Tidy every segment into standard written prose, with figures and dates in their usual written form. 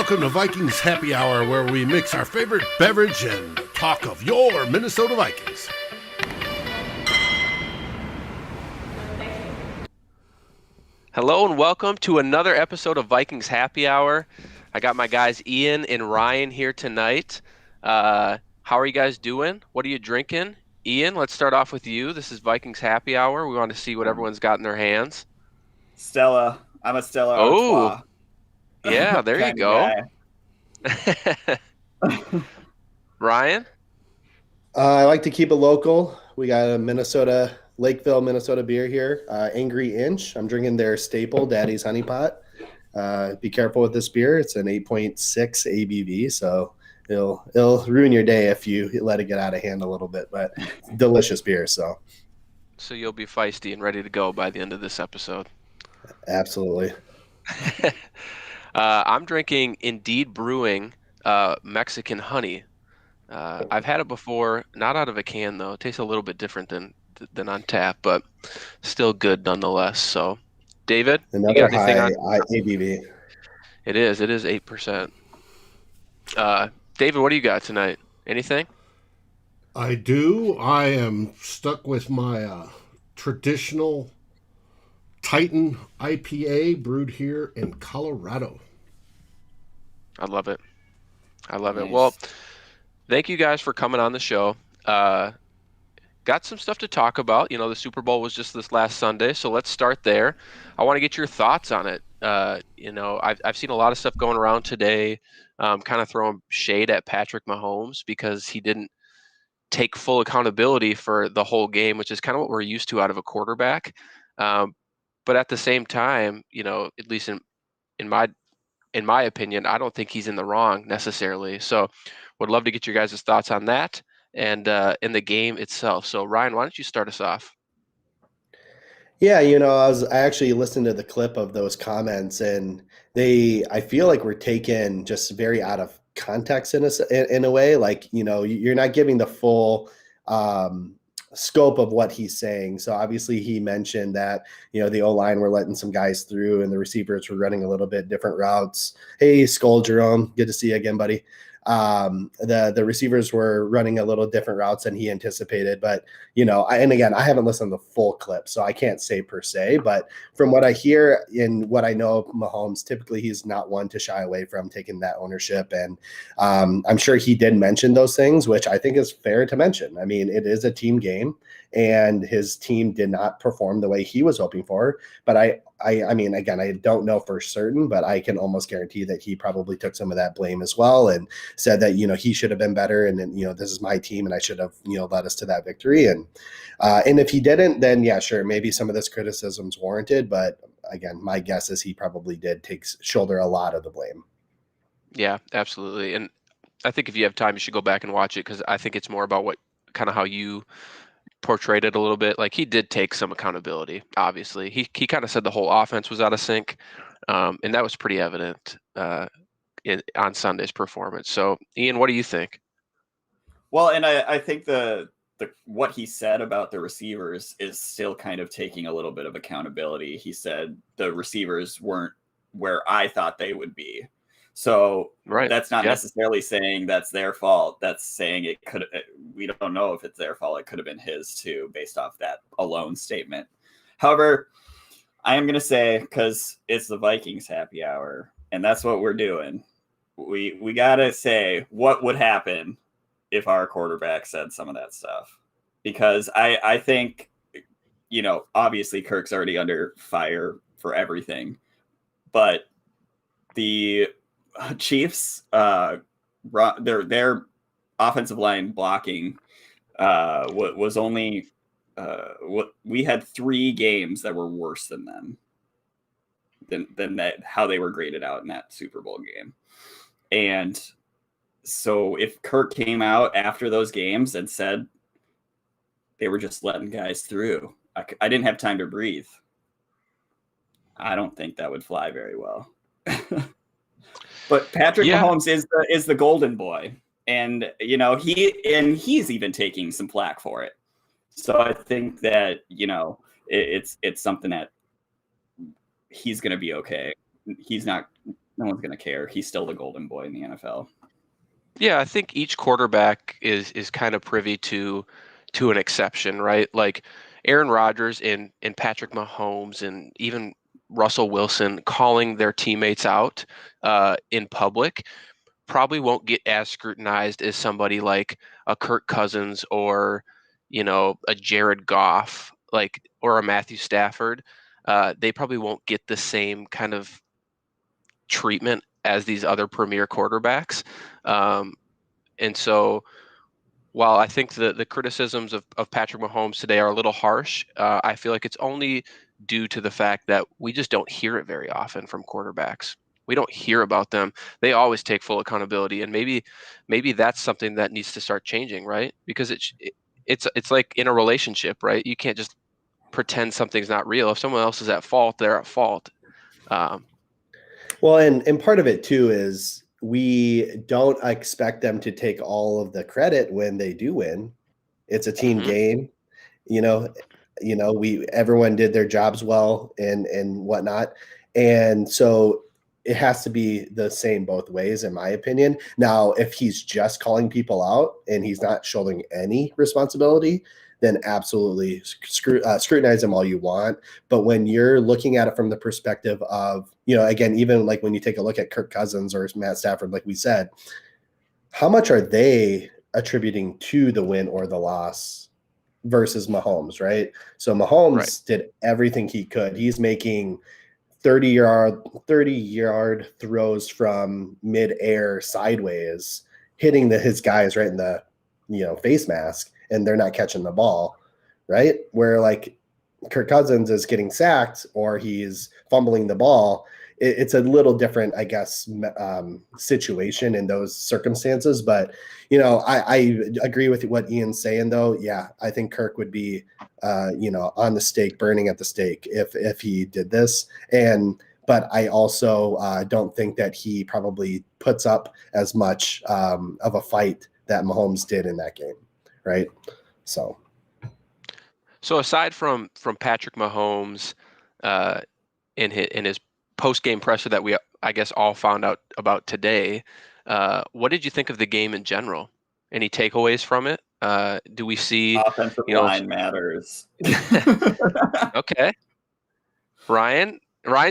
welcome to Vikings Happy Hour, where we mix our favorite beverage and talk of your Minnesota Vikings. Hello and welcome to another episode of Vikings Happy Hour. I got my guys Ian and Ryan here tonight. How are you guys doing? What are you drinking? Ian, let's start off with you. This is Vikings Happy Hour. We want to see what everyone's got in their hands. Stella. I'm a Stella Oh, Artois yeah, there you kind go. of guy. Ryan? I like to keep it local. We got a Lakeville, Minnesota beer here. Angry Inch. I'm drinking their staple, Daddy's Honey Pot. Be careful with this beer. It's an 8.6 ABV, so it'll ruin your day if you let it get out of hand a little bit. But delicious beer. So you'll be feisty and ready to go by the end of this episode. Absolutely. I'm drinking Indeed Brewing Mexican Honey. I've had it before, not out of a can though. It tastes a little bit different than on tap, but still good nonetheless. So, David, Another you got anything high ABV. It is 8%. David, what do you got tonight? Anything? I do. I am stuck with my traditional Titan IPA brewed here in Colorado. I love it. Nice. Well, thank you guys for coming on the show. Got some stuff to talk about. You know, the Super Bowl was just this last Sunday, so let's start there. I want to get your thoughts on it. I've seen a lot of stuff going around today, kind of throwing shade at Patrick Mahomes because he didn't take full accountability for the whole game, which is kind of what we're used to out of a quarterback. But at the same time, you know, at least in my opinion, I don't think he's in the wrong necessarily. So would love to get your guys' thoughts on that and in the game itself. So Ryan, why don't you start us off? Yeah, I actually listened to the clip of those comments, and I feel like we're taken just very out of context in a way. Like, you're not giving the full scope of what he's saying. So obviously he mentioned that, the O-line were letting some guys through and the receivers were running a little bit different routes. Hey, Skull Jerome, good to see you again, buddy. The receivers were running a little different routes than he anticipated, but and again, I haven't listened to the full clip, so I can't say per se, but from what I hear and what I know of Mahomes, typically he's not one to shy away from taking that ownership. And I'm sure he did mention those things, which I think is fair to mention. I mean, it is a team game and his team did not perform the way he was hoping for, but I mean, again, I don't know for certain, but I can almost guarantee that he probably took some of that blame as well and said that, he should have been better. And then, this is my team and I should have, led us to that victory. And if he didn't, then yeah, sure. Maybe some of this criticism's warranted, but again, my guess is he probably did shoulder a lot of the blame. Yeah, absolutely. And I think if you have time, you should go back and watch it because I think it's more about how you portrayed it a little bit. Like he did take some accountability. Obviously, he kind of said the whole offense was out of sync, and that was pretty evident on Sunday's performance. So, Ian, what do you think? Well, and I think the what he said about the receivers is still kind of taking a little bit of accountability. He said the receivers weren't where I thought they would be. So right. That's not necessarily saying that's their fault. That's saying we don't know if it's their fault. It could have been his too, based off that alone statement. However, I am going to say, because it's the Vikings Happy Hour, and that's what we're doing, we got to say what would happen if our quarterback said some of that stuff. Because I think, obviously Kirk's already under fire for everything, but the Chiefs, their offensive line blocking was only we had 3 games that were worse than them than that, how they were graded out in that Super Bowl game. And so if Kirk came out after those games and said they were just letting guys through, I didn't have time to breathe, I don't think that would fly very well. But Patrick Mahomes is the golden boy, and he's even taking some flack for it. So I think that it's something that he's going to be okay. He's not No one's going to care. He's still the golden boy in the NFL. Yeah, I think each quarterback is kind of privy to an exception, right? Like Aaron Rodgers and Patrick Mahomes and even Russell Wilson calling their teammates out in public probably won't get as scrutinized as somebody like a Kirk Cousins or a Jared Goff, like, or a Matthew Stafford. They probably won't get the same kind of treatment as these other premier quarterbacks. And so while I think the criticisms of Patrick Mahomes today are a little harsh, I feel like it's only due to the fact that we just don't hear it very often from quarterbacks. We don't hear about them. They always take full accountability, and maybe that's something that needs to start changing, right? Because it's like in a relationship, right? You can't just pretend something's not real. If someone else is at fault, they're at fault. Well, and part of it too is we don't expect them to take all of the credit when they do win. It's a team game, everyone did their jobs well and whatnot. And so it has to be the same both ways, in my opinion. Now, if he's just calling people out and he's not shouldering any responsibility, then absolutely scrutinize him all you want. But when you're looking at it from the perspective of, again, even like when you take a look at Kirk Cousins or Matt Stafford, like we said, how much are they attributing to the win or the loss versus Mahomes, right? So Mahomes did everything he could. He's making 30-yard throws from midair sideways, hitting his guys right in the face mask, and they're not catching the ball, right? Where like Kirk Cousins is getting sacked or he's fumbling the ball. It's a little different, I guess, situation in those circumstances. But, I agree with what Ian's saying, though. Yeah, I think Kirk would be, on the stake, burning at the stake if he did this. But I also don't think that he probably puts up as much of a fight that Mahomes did in that game. Right. So aside from Patrick Mahomes in his post-game presser that we, I guess, all found out about today, what did you think of the game in general? Any takeaways from it? Do we see offensive line matters? Okay. Ryan's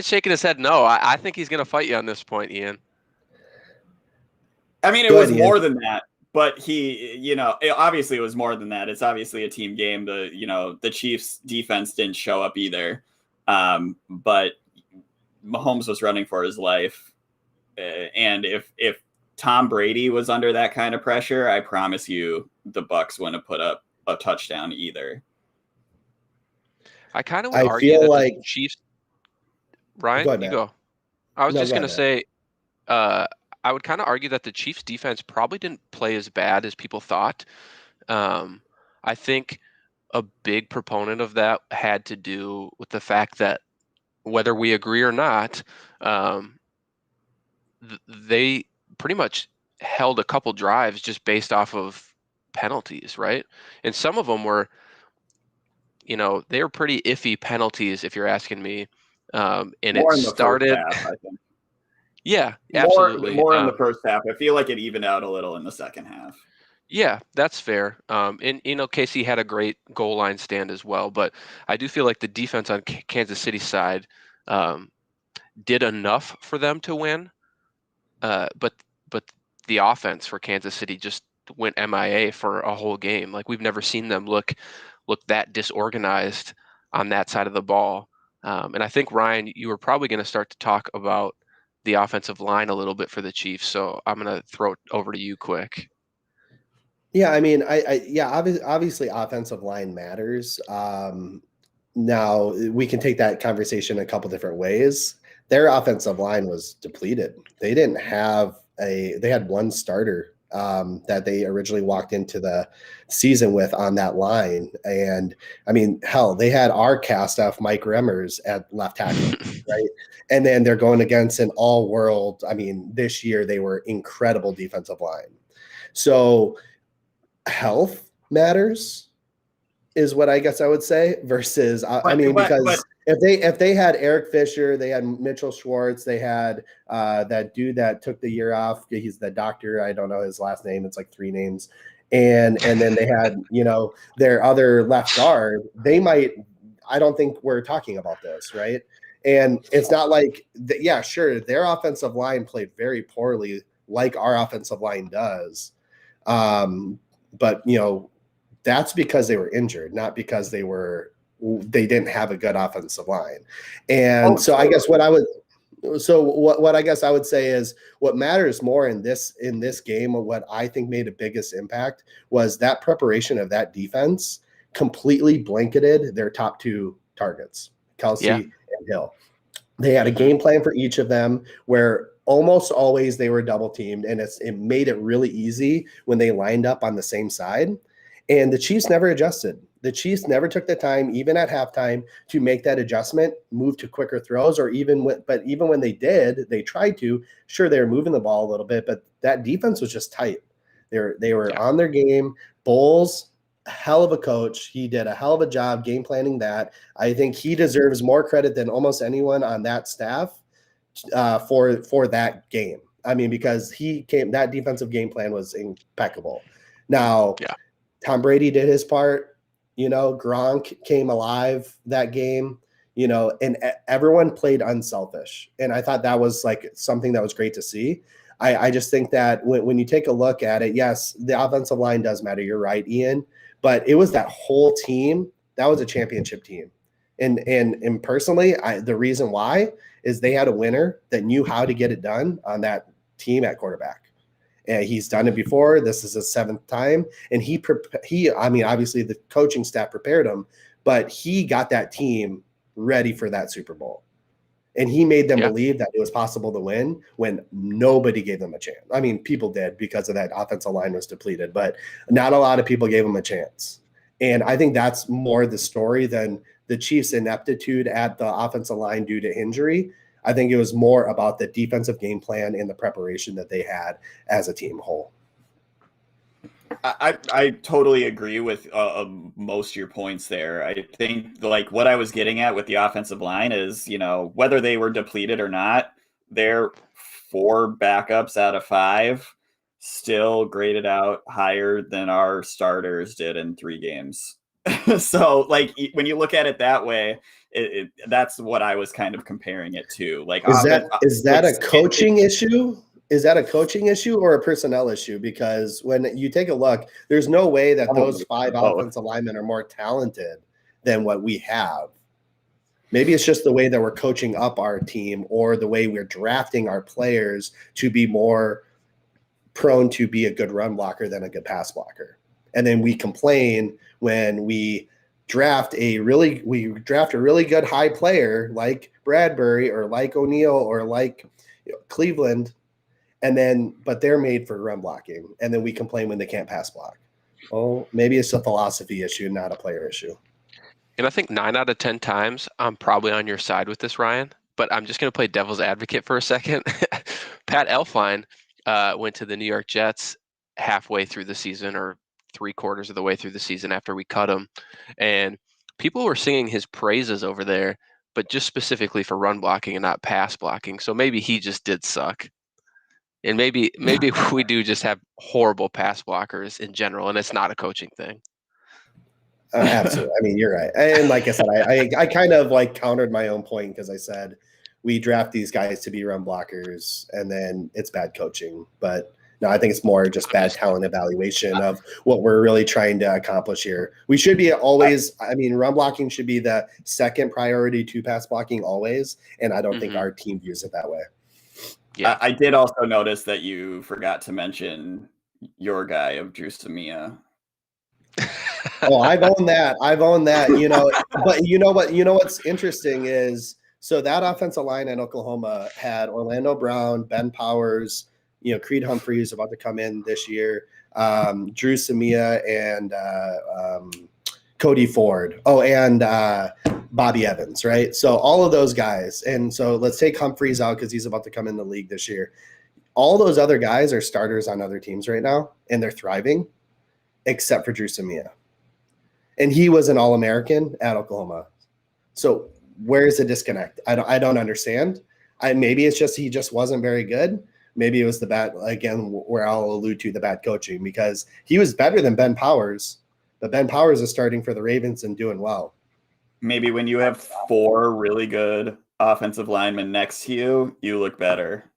shaking his head no. I think he's going to fight you on this point, Ian. I mean, it was more than that. But he, obviously it was more than that. It's obviously a team game. The Chiefs defense didn't show up either. But Mahomes was running for his life. And if Tom Brady was under that kind of pressure, I promise you the Bucs wouldn't have put up a touchdown either. I kind of would argue that the Chiefs. Ryan, go ahead, you go. I was just going to say, I would kind of argue that the Chiefs defense probably didn't play as bad as people thought. I think a big proponent of that had to do with the fact that whether we agree or not, they pretty much held a couple drives just based off of penalties, right? And some of them were, they were pretty iffy penalties, if you're asking me. And more it started. Half, I think. Yeah, absolutely. More in the first half. I feel like it evened out a little in the second half. Yeah, that's fair. And Casey had a great goal line stand as well, but I do feel like the defense on Kansas City's side did enough for them to win. But the offense for Kansas City just went MIA for a whole game. Like we've never seen them look that disorganized on that side of the ball. And I think, Ryan, you were probably going to start to talk about the offensive line a little bit for the Chiefs. So I'm going to throw it over to you quick. Yeah, I mean, obviously offensive line matters. Now we can take that conversation a couple different ways. Their offensive line was depleted. They didn't have they had one starter that they originally walked into the season with on that line. And I mean, hell, they had our cast off Mike Remmers at left tackle, right? And then they're going against an all world. I mean, this year they were incredible defensive line. So health matters is what I guess I would say versus, because If they had Eric Fisher, they had Mitchell Schwartz, they had that dude that took the year off. He's the doctor. I don't know his last name. It's like 3 names. And then they had, their other left guard. They might. I don't think we're talking about this, right? And it's not like, yeah, sure, their offensive line played very poorly, like our offensive line does. But that's because they were injured, not because they didn't have a good offensive line. And so I guess what I guess I would say is what matters more in this game, or what I think made the biggest impact, was that preparation of that defense completely blanketed their top 2 targets, Kelsey and Hill. They had a game plan for each of them where almost always they were double teamed, and it made it really easy when they lined up on the same side. And the Chiefs never adjusted. The Chiefs never took the time, even at halftime, to make that adjustment, move to quicker throws, or even when they did, they tried to. Sure, they were moving the ball a little bit, but that defense was just tight. They were on their game. Bowles, hell of a coach. He did a hell of a job game planning that. I think he deserves more credit than almost anyone on that staff for that game. I mean, because that defensive game plan was impeccable. Now, Tom Brady did his part. Gronk came alive that game, and everyone played unselfish. And I thought that was like something that was great to see. I just think that when you take a look at it, yes, the offensive line does matter. You're right, Ian, but it was that whole team. That was a championship team. And personally, the reason why is they had a winner that knew how to get it done on that team at quarterback. And he's done it before. This is his 7th time. And obviously the coaching staff prepared him, but he got that team ready for that Super Bowl. And he made them believe that it was possible to win when nobody gave them a chance. I mean, people did because of that offensive line was depleted, but not a lot of people gave him a chance. And I think that's more the story than the Chiefs' ineptitude at the offensive line due to injury. I think it was more about the defensive game plan and the preparation that they had as a team whole. I totally agree with most of your points there. I think like what I was getting at with the offensive line is, whether they were depleted or not, their 4 backups out of 5 still graded out higher than our starters did in 3 games. So like when you look at it that way, that's what I was kind of comparing it to. Like, is that a coaching issue? Is that a coaching issue or a personnel issue? Because when you take a look, there's no way that those 5 offensive linemen are more talented than what we have. Maybe it's just the way that we're coaching up our team, or the way we're drafting our players to be more prone to be a good run blocker than a good pass blocker. And then we complain when we draft a really good high player like Bradbury or like O'Neal or like Cleveland, but they're made for run blocking, and then we complain when they can't pass block. Oh, maybe it's a philosophy issue, not a player issue. And I think 9 out of 10 times I'm probably on your side with this, Ryan, but I'm just going to play devil's advocate for a second. Pat Elflein went to the New York Jets halfway through the season, or 3/4 of the way through the season after we cut him. And people were singing his praises over there, but just specifically for run blocking and not pass blocking. So maybe he just did suck. And maybe we do just have horrible pass blockers in general, and it's not a coaching thing. Absolutely. I mean, you're right. And like I said, I kind of like countered my own point because I said we draft these guys to be run blockers, and then it's bad coaching. But no, I think it's more just bad talent evaluation of what we're really trying to accomplish here. We should be always, run blocking should be the second priority to pass blocking always. And I don't think our team views it that way. Yeah, I did also notice that you forgot to mention your guy of Drew Samia. Oh, I've owned that. But you know what's interesting is, so that offensive line in Oklahoma had Orlando Brown, Ben Powers, Creed Humphreys about to come in this year, Drew Samia, and Cody Ford. Oh, and Bobby Evans, right? So all of those guys. And so let's take Humphreys out because he's about to come in the league this year. All those other guys are starters on other teams right now, and they're thriving, except for Drew Samia. And he was an All-American at Oklahoma. So where's the disconnect? I don't understand. Maybe it's just he just wasn't very good. Maybe it was the bad, again, where I'll allude to the bad coaching, because he was better than Ben Powers, but Ben Powers is starting for the Ravens and doing well. Maybe when you have 4 really good offensive linemen next to you, you look better.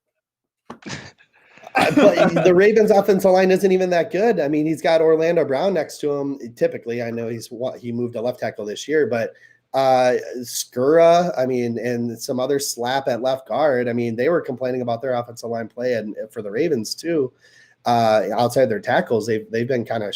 But the Ravens offensive line isn't even that good. I mean, he's got Orlando Brown next to him. Typically, I know he moved to left tackle this year, but Skura, I mean, and some other slap at left guard. I mean, they were complaining about their offensive line play, and for the Ravens too. Outside their tackles, they've been kind of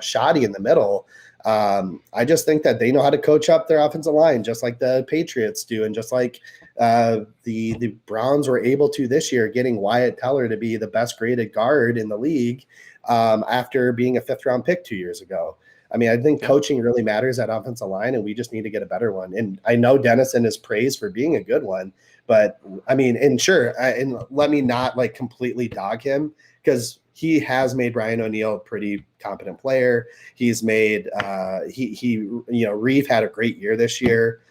shoddy in the middle. I just think that they know how to coach up their offensive line, just like the Patriots do, and just like the Browns were able to this year, getting Wyatt Teller to be the best graded guard in the league after being a 5th-round pick 2 years ago. I mean, I think coaching really matters at offensive line, and we just need to get a better one. And I know Dennison is praised for being a good one, but I mean, and sure, and let me not like completely dog him, because he has made Ryan O'Neal a pretty competent player. He's made Reeve had a great year this year.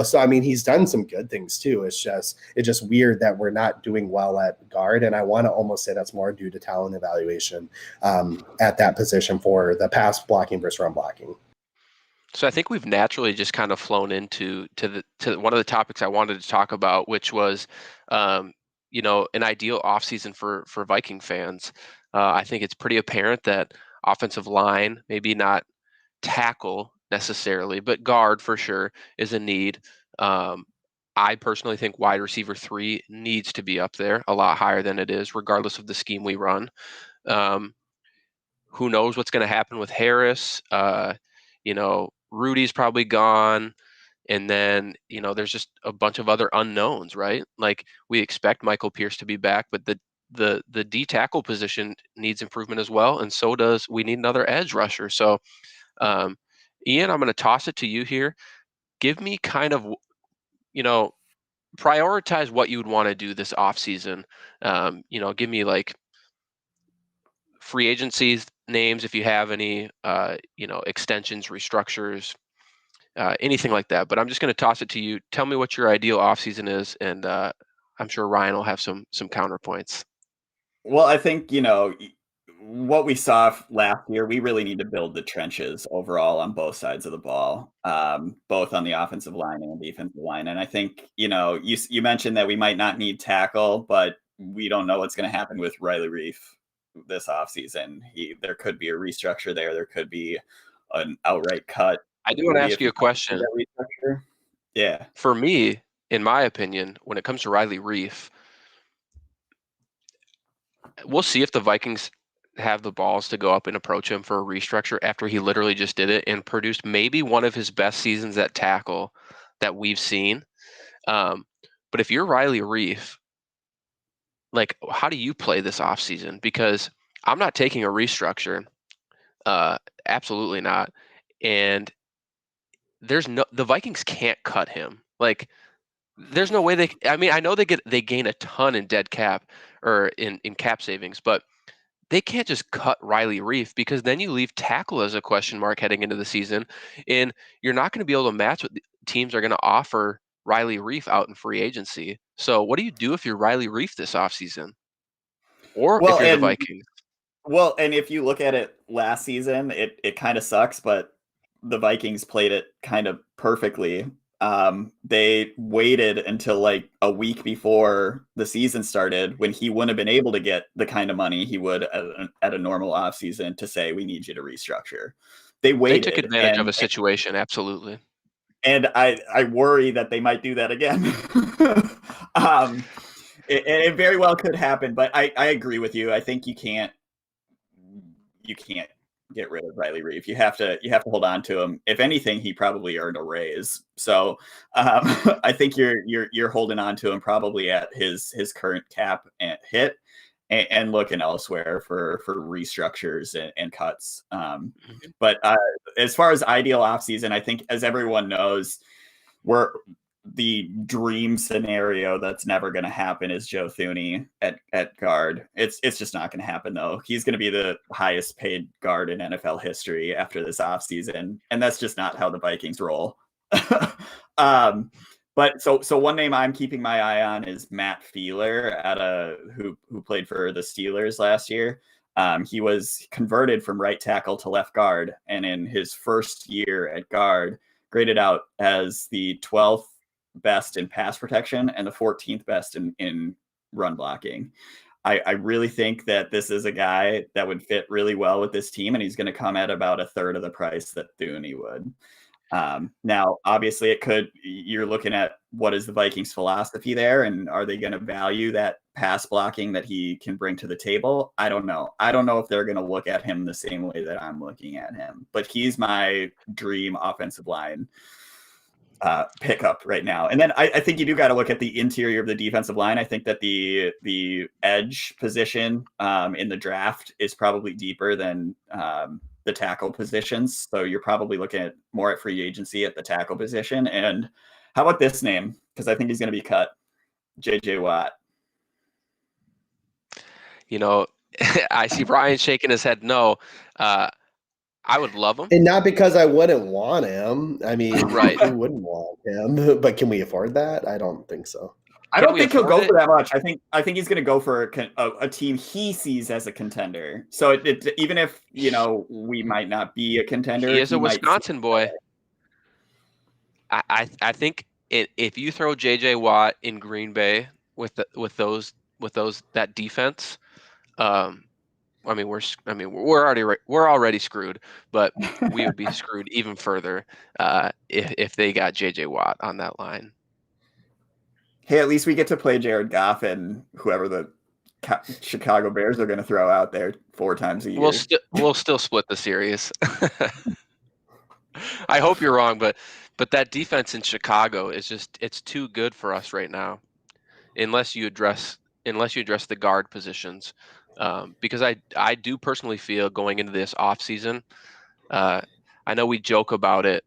So I mean, he's done some good things too. It's just weird that we're not doing well at guard, and I want to almost say that's more due to talent evaluation at that position for the pass blocking versus run blocking. So I think we've naturally just kind of flown into one of the topics I wanted to talk about, which was an ideal offseason for Viking fans. I think it's pretty apparent that offensive line, maybe not tackle necessarily, but guard for sure is a need. I personally think wide receiver 3 needs to be up there a lot higher than it is, regardless of the scheme we run. Who knows what's going to happen with Harris? Rudy's probably gone. And then, there's just a bunch of other unknowns, right? Like, we expect Michael Pierce to be back, but the D tackle position needs improvement as well. And so we need another edge rusher. So, Ian, I'm going to toss it to you here. Give me kind of, prioritize what you would want to do this offseason. Give me like free agencies names, if you have any, extensions, restructures, anything like that. But I'm just going to toss it to you. Tell me what your ideal offseason is, and I'm sure Ryan will have some counterpoints. Well, I think, what we saw last year, we really need to build the trenches overall on both sides of the ball, both on the offensive line and defensive line. And I think, you mentioned that we might not need tackle, but we don't know what's going to happen with Riley Reif this offseason. There could be a restructure there. There could be an outright cut. I do want to ask you a question. Yeah. For me, in my opinion, when it comes to Riley Reif, we'll see if the Vikings have the balls to go up and approach him for a restructure after he literally just did it and produced maybe one of his best seasons at tackle that we've seen. But if you're Riley Reif, like, how do you play this offseason? Because I'm not taking a restructure. Absolutely not. And the Vikings can't cut him. Like, there's no way I know they gain a ton in dead cap or in cap savings, but they can't just cut Riley Reif, because then you leave tackle as a question mark heading into the season, and you're not going to be able to match what the teams are going to offer Riley Reif out in free agency. So what do you do if you're Riley Reif this offseason? Or if you're the Vikings? Well, and if you look at it last season, it kind of sucks, but the Vikings played it kind of perfectly. They waited until like a week before the season started, when he wouldn't have been able to get the kind of money he would at a normal offseason, to say, we need you to restructure. They waited. They took advantage of a situation, absolutely. And I worry that they might do that again. It very well could happen, but I agree with you. I think you can't get rid of Riley Reif. You have to hold on to him. If anything, he probably earned a raise. So I think you're holding on to him probably at his current cap hit, and looking elsewhere for restructures and cuts. But as far as ideal offseason, I think, as everyone knows, the dream scenario that's never going to happen is Joe Thuney at guard. It's just not going to happen, though. He's going to be the highest paid guard in NFL history after this offseason, and that's just not how the Vikings roll. But so one name I'm keeping my eye on is Matt Feeler who played for the Steelers last year. He was converted from right tackle to left guard, and in his first year at guard, graded out as the 12th best in pass protection and the 14th best in run blocking. I really think that this is a guy that would fit really well with this team, and he's going to come at about a third of the price that Thuney would. Now, obviously, you're looking at what is the Vikings' philosophy there, and are they going to value that pass blocking that he can bring to the table? I don't know. I don't know if they're going to look at him the same way that I'm looking at him, but he's my dream offensive line pickup right now. And then I think you do got to look at the interior of the defensive line. I think that the edge position in the draft is probably deeper than the tackle positions. So you're probably looking at more at free agency at the tackle position. And how about this name? Because I think he's going to be cut. JJ Watt. I see Brian shaking his head no. I would love him. And not because I wouldn't want him. I mean, right. Who wouldn't want him? But can we afford that? I don't think so. I don't think he'll go for that much. I think he's going to go for a team he sees as a contender. So even if we might not be a contender, he is a Wisconsin boy. I think if you throw JJ Watt in Green Bay with that defense, we're already screwed, but we would be screwed even further if they got JJ Watt on that line. Hey, at least we get to play Jared Goff and whoever the Chicago Bears are going to throw out there 4 times a year. We'll still split the series. I hope you're wrong, but that defense in Chicago is it's too good for us right now, unless you address the guard positions. Because I do personally feel going into this offseason, I know we joke about it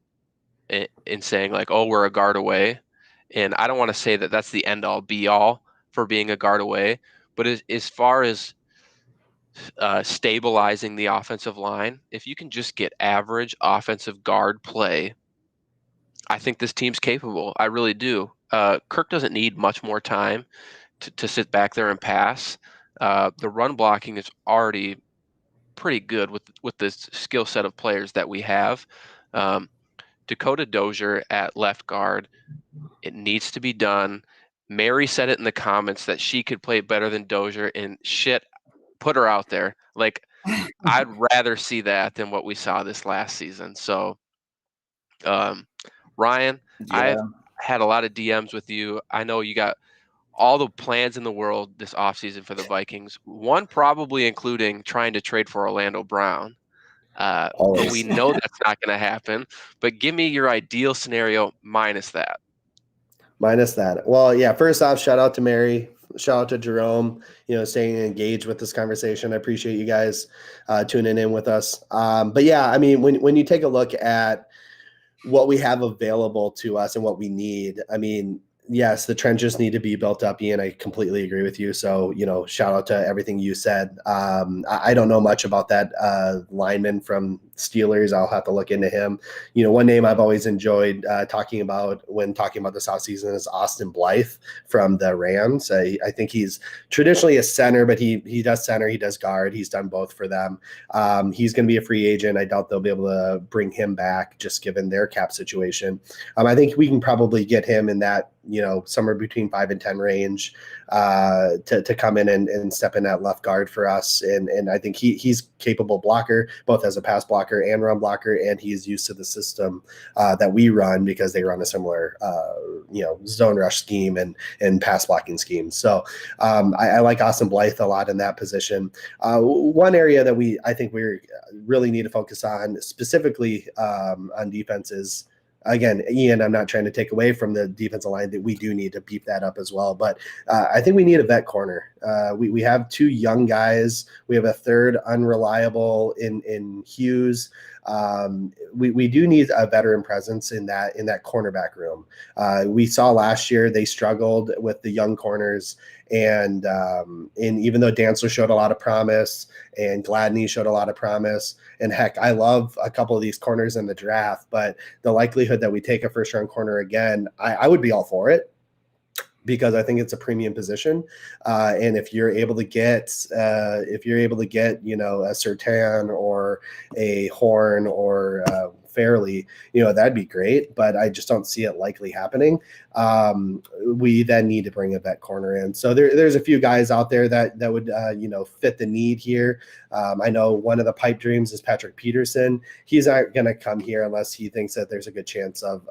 in saying like, oh, we're a guard away. And I don't want to say that that's the end all be all for being a guard away. But as far as stabilizing the offensive line, if you can just get average offensive guard play, I think this team's capable. I really do. Kirk doesn't need much more time to sit back there and pass. The run blocking is already pretty good with the skill set of players that we have. Dakota Dozier at left guard, it needs to be done. Mary said it in the comments that she could play better than Dozier, and shit, put her out there. Like, I'd rather see that than what we saw this last season. So, Ryan, Yeah. I've had a lot of DMs with you. I know you got all the plans in the world this offseason for the Vikings, one probably including trying to trade for Orlando Brown. But we know that's not going to happen. But give me your ideal scenario minus that. Well, yeah, first off, shout out to Mary. Shout out to Jerome, staying engaged with this conversation. I appreciate you guys tuning in with us. But yeah, I mean, when you take a look at what we have available to us and what we need, I mean, yes, the trenches need to be built up, Ian. I completely agree with you. So, shout out to everything you said. I don't know much about that lineman from Steelers. I'll have to look into him. One name I've always enjoyed talking about when talking about this offseason is Austin Blythe from the Rams. I think he's traditionally a center, but he does center, he does guard. He's done both for them. He's going to be a free agent. I doubt they'll be able to bring him back just given their cap situation. I think we can probably get him in that, somewhere between 5 and 10 range to come in and step in that left guard for us. And I think he's capable blocker, both as a pass blocker and run blocker, and he's used to the system that we run because they run a similar zone rush scheme and pass blocking scheme. So I like Austin Blythe a lot in that position. One area that I think we really need to focus on specifically on defense is, again, Ian, I'm not trying to take away from the defensive line that we do need to beef that up as well. But I think we need a vet corner. We have 2 young guys. We have a third unreliable in Hughes. We do need a veteran presence in that cornerback room. We saw last year they struggled with the young corners, And even though Dantzler showed a lot of promise and Gladney showed a lot of promise, and heck, I love a couple of these corners in the draft, but the likelihood that we take a first round corner again, I would be all for it, because I think it's a premium position. And if you're able to get, a Surtain or a Horn or Fairley, that'd be great, but I just don't see it likely happening. We then need to bring a vet corner in. So there's a few guys out there that would, fit the need here. I know one of the pipe dreams is Patrick Peterson. He's not going to come here unless he thinks that there's a good chance of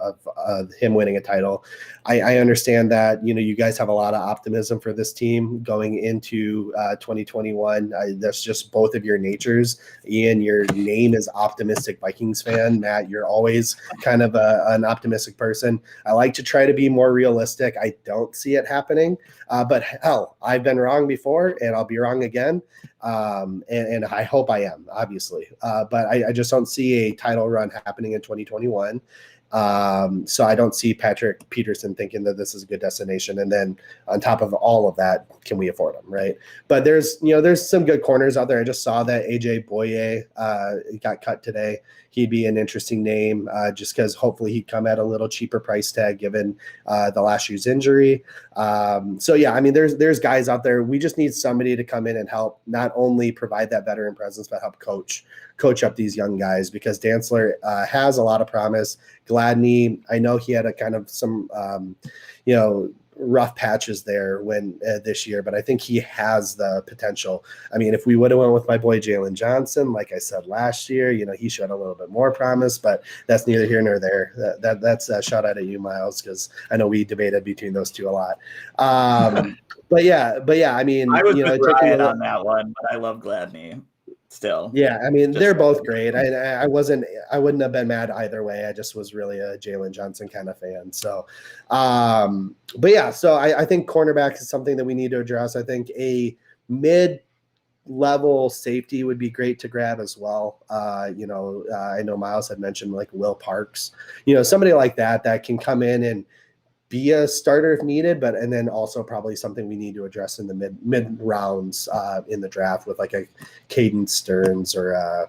him winning a title. I understand that, you guys have a lot of optimism for this team going into 2021. That's just both of your natures. Ian, your name is optimistic Vikings fan. Matt, you're always kind of an optimistic person. I like to try to be more realistic. I don't see it happening, but hell, I've been wrong before and I'll be wrong again. And I hope I am, obviously, but I just don't see a title run happening in 2021. So I don't see Patrick Peterson thinking that this is a good destination. And then on top of all of that, can we afford him? Right. But there's some good corners out there. I just saw that AJ Boye got cut today. He'd be an interesting name just because hopefully he'd come at a little cheaper price tag given the last year's injury. So yeah, I mean, there's guys out there. We just need somebody to come in and help not only provide that veteran presence, but help coach up these young guys, because Dantzler has a lot of promise. Gladney, I know he had a kind of some, rough patches there when this year, but I think he has the potential. I mean, if we would have went with my boy Jalen Johnson, like I said last year, he showed a little bit more promise, but that's neither here nor there. That's a shout out at you, Miles, because I know we debated between those two a lot. But yeah, I mean, I was with Ryan on that one, but I love Gladney. Still, yeah, I mean, they're both great. I wouldn't have been mad either way. I just was really a Jalen Johnson kind of fan. So, but yeah, so I think cornerback is something that we need to address. I think a mid-level safety would be great to grab as well. I know Miles had mentioned like Will Parks, somebody like that can come in and be a starter if needed, and then also probably something we need to address in the mid rounds in the draft with like a Caden Stearns or I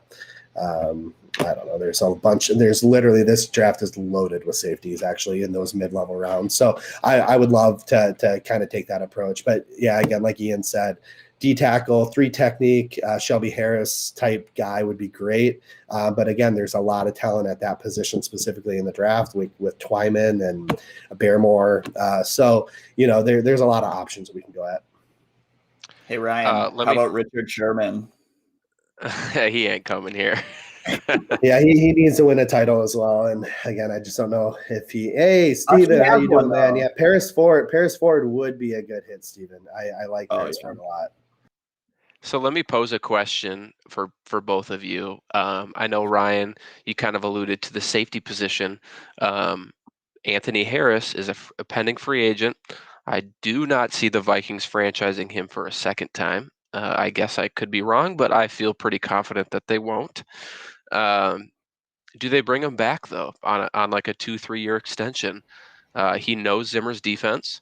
don't know. There's a bunch. There's literally, this draft is loaded with safeties actually in those mid-level rounds. So I would love to kind of take that approach. But yeah, again, like Ian said, D tackle, 3 technique, Shelby Harris type guy would be great. But again, there's a lot of talent at that position, specifically in the draft with Twyman and Baremore. So, there's a lot of options that we can go at. Hey, Ryan, how about Richard Sherman? He ain't coming here. Yeah, he needs to win a title as well. And again, I just don't know if hey, Steven, how you doing, man? Yeah, Paris Ford would be a good hit, Steven. I like Paris Ford a lot. So let me pose a question for both of you. I know, Ryan, you kind of alluded to the safety position. Anthony Harris is a pending free agent. I do not see the Vikings franchising him for a second time. I guess I could be wrong, but I feel pretty confident that they won't. Do they bring him back, though, on like a 2-3 year extension? He knows Zimmer's defense.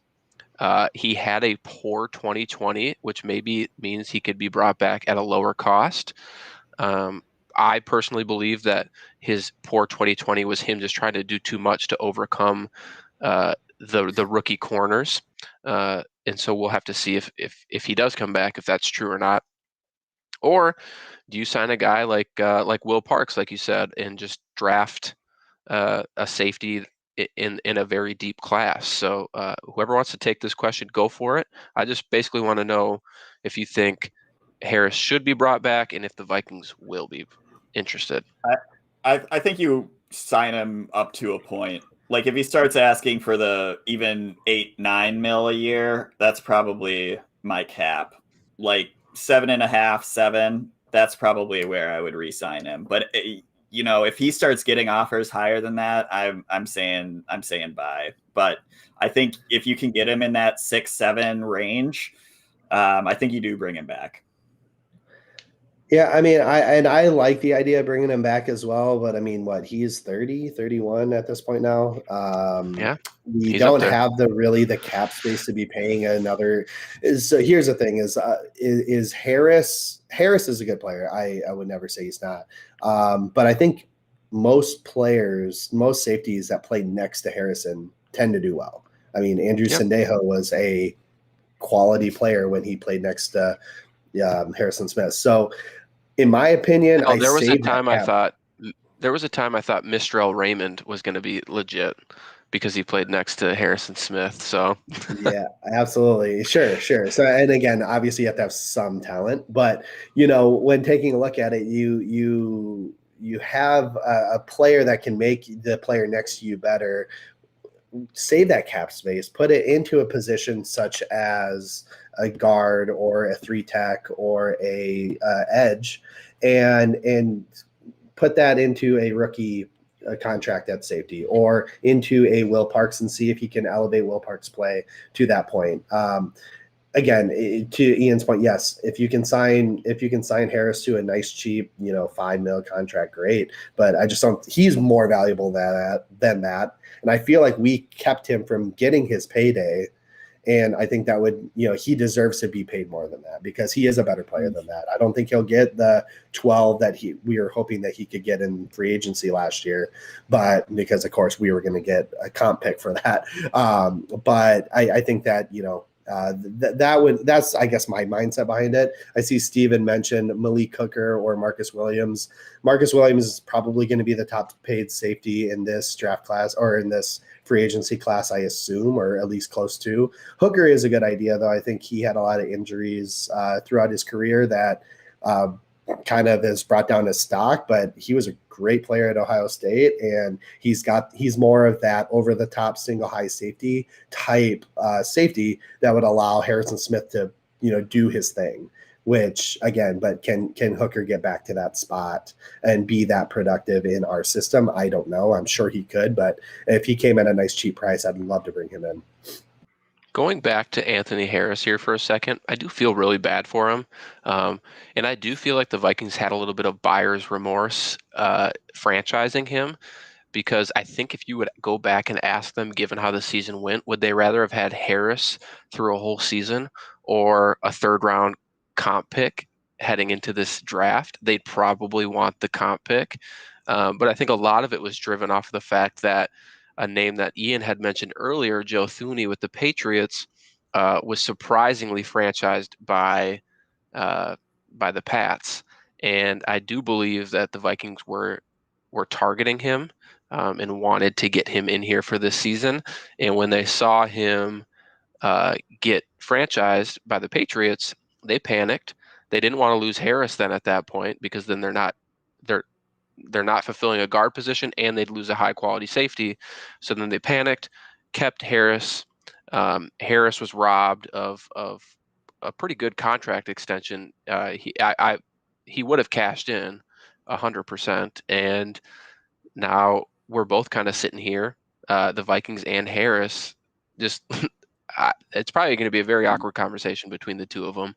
He had a poor 2020, which maybe means he could be brought back at a lower cost. I personally believe that his poor 2020 was him just trying to do too much to overcome the rookie corners. And so we'll have to see if he does come back, if that's true or not. Or do you sign a guy like Will Parks, like you said, and just draft a safety in a very deep class? So whoever wants to take this question, go for it. I just basically want to know if you think Harris should be brought back and if the Vikings will be interested. I think you sign him up to a point. Like if he starts asking for the even 8-9 mil a year, that's probably my cap. Like 7.5, 7, that's probably where I would re-sign him. But if he starts getting offers higher than that, I'm saying bye. But I think if you can get him in that 6-7 range, I think you do bring him back. Yeah, I mean, I like the idea of bringing him back as well, but I mean, he's 30, 31 at this point now. Yeah, We he's up don't there. have the cap space to be paying another. So here's the thing: is Harris? Harris is a good player. I would never say he's not, but I think most safeties that play next to Harrison tend to do well. I mean, Andrew Yep. Sendejo was a quality player when he played next to Harrison Smith. So, in my opinion, Oh, I saved that cap. there was a time I thought Mistrell Raymond was going to be legit because he played next to Harrison Smith. So Yeah, absolutely. Sure. So, and again, obviously you have to have some talent, but when taking a look at it, you have a player that can make the player next to you better. Save that cap space, put it into a position such as a guard or a 3-tech or a edge, and put that into a rookie contract at safety or into a Will Parks and see if he can elevate Will Parks' play to that point. Again, to Ian's point, yes, if you can sign Harris to a nice cheap, $5 million contract, great. But I just don't. He's more valuable than that, and I feel like we kept him from getting his payday. And I think that would, he deserves to be paid more than that because he is a better player than that. I don't think he'll get the 12 that we were hoping that he could get in free agency last year, but because of course we were going to get a comp pick for that. But I think that, that's I guess my mindset behind it. I see Steven mention Malik Hooker or Marcus Williams. Marcus Williams is probably going to be the top paid safety in this draft class or in this free agency class, I assume, or at least close to. Hooker is a good idea, though. I think he had a lot of injuries throughout his career that kind of has brought down his stock, but he was a great player at Ohio State, and he's more of that over the top single high safety type safety that would allow Harrison Smith to do his thing. Which again, but can Hooker get back to that spot and be that productive in our system? I don't know. I'm sure he could, but if he came at a nice cheap price, I'd love to bring him in. going back to Anthony Harris here for a second, I do feel really bad for him. And I do feel like the Vikings had a little bit of buyer's remorse franchising him, because I think if you would go back and ask them, given how the season went, would they rather have had Harris through a whole season or a third round comp pick heading into this draft? They'd probably want the comp pick. But I think a lot of it was driven off of the fact that a name that Ian had mentioned earlier, Joe Thuney with the Patriots, was surprisingly franchised by the Pats. And I do believe that the Vikings were targeting him and wanted to get him in here for this season. And when they saw him get franchised by the Patriots, they panicked. They didn't want to lose Harris then at that point, because then they're not fulfilling a guard position and they'd lose a high quality safety. So then they panicked, kept Harris. Harris was robbed of a pretty good contract extension. He would have cashed in 100%, and now we're both kind of sitting here, the Vikings and Harris. Just it's probably going to be a very awkward conversation between the two of them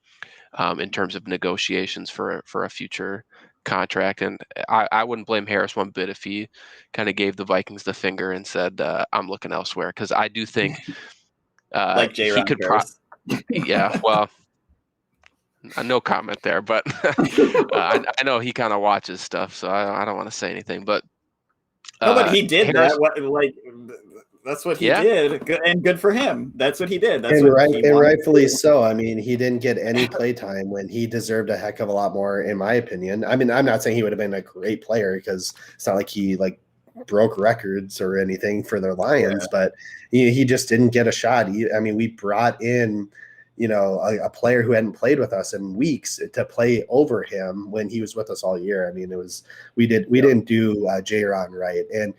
in terms of negotiations for a future contract. And I wouldn't blame Harris one bit if he kind of gave the Vikings the finger and said, I'm looking elsewhere, because I do think like he could yeah, well, no comment there, but I know he kind of watches stuff, so I don't want to say anything, but no, but he did Harris, that. That's what he yeah. did, and good for him. That's what he did. That's and what he and rightfully so. I mean, he didn't get any play time when he deserved a heck of a lot more, in my opinion. I mean, I'm not saying he would have been a great player, because it's not like he broke records or anything for the Lions, but he just didn't get a shot. I mean, we brought in a player who hadn't played with us in weeks to play over him when he was with us all year. I mean, we didn't do J-Ron right, and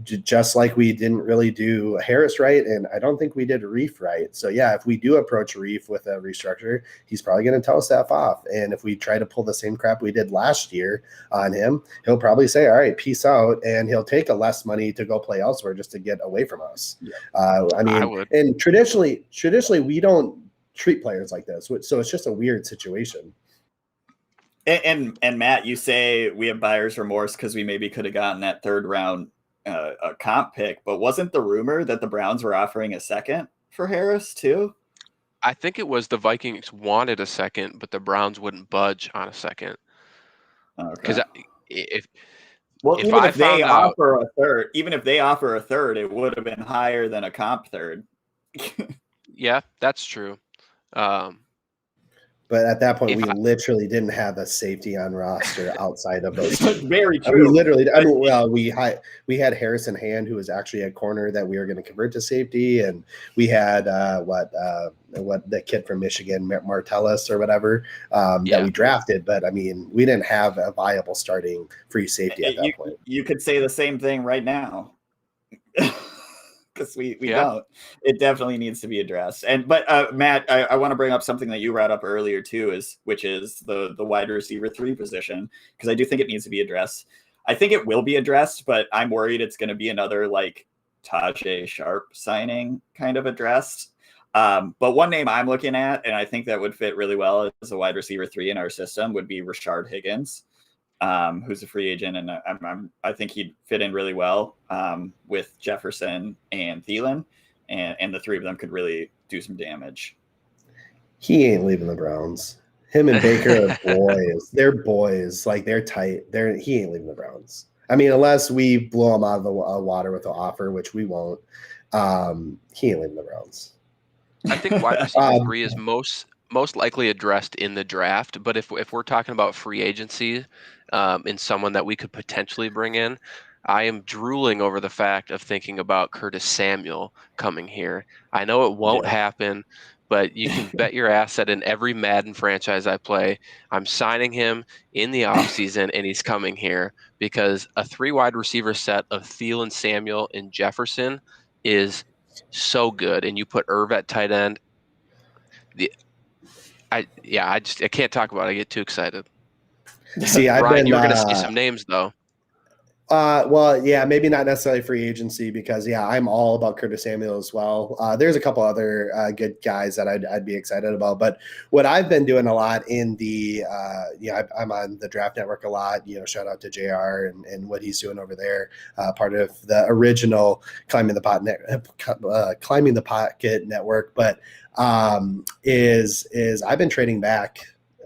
just like we didn't really do Harris right, and I don't think we did Reef right. So yeah, if we do approach Reef with a restructure, he's probably going to tell us that off. And if we try to pull the same crap we did last year on him, he'll probably say, all right, peace out, and he'll take a less money to go play elsewhere just to get away from us. I mean, and traditionally we don't treat players like this, so it's just a weird situation. And Matt, you say we have buyer's remorse because we maybe could have gotten that third round a comp pick, but wasn't the rumor that the Browns were offering a second for Harris too? I think it was the Vikings wanted a second, but the Browns wouldn't budge on a second. Because Okay. if Well, if I found out, even if they offer a third, it would have been higher than a comp third. yeah, that's true. But at that point, If we I, literally didn't have a safety on roster outside of those two. Very I mean, true. literally. I mean, well, we had Harrison Hand, who was actually a corner that we were going to convert to safety, and we had what the kid from Michigan, Martellus or whatever, that we drafted. But I mean, we didn't have a viable starting free safety at that point. You could say the same thing right now. Because we don't. It definitely needs to be addressed. But Matt, I want to bring up something that you brought up earlier too, which is the wide receiver 3 position, because I do think it needs to be addressed. I think it will be addressed, but I'm worried it's going to be another like Tajay Sharp signing kind of addressed. But one name I'm looking at, and I think that would fit really well as a wide receiver 3 in our system, would be Rashard Higgins. Who's a free agent, and I think he'd fit in really well with Jefferson and Thielen, and the three of them could really do some damage. He ain't leaving the Browns. Him and Baker are boys. They're boys. Like, they're tight. He ain't leaving the Browns. I mean, unless we blow him out of the water with an offer, which we won't. He ain't leaving the Browns. I think wide receiver 3 is most likely addressed in the draft, but if we're talking about free agency in someone that we could potentially bring in, I am drooling over the fact of thinking about Curtis Samuel coming here. I know it won't happen, but you can bet your ass that in every Madden franchise I play, I'm signing him in the offseason, and he's coming here because a 3 wide receiver set of Thielen, Samuel, and Jefferson is so good. And you put Irv at tight end. I can't talk about it. I get too excited. See, Ryan, you were going to say some names though. Well, yeah, maybe not necessarily free agency because I'm all about Curtis Samuel as well. There's a couple other good guys that I'd be excited about, but what I've been doing a lot in the I'm on the Draft Network a lot. Shout out to JR and what he's doing over there. Part of the original Climbing the Pocket network, but is I've been trading back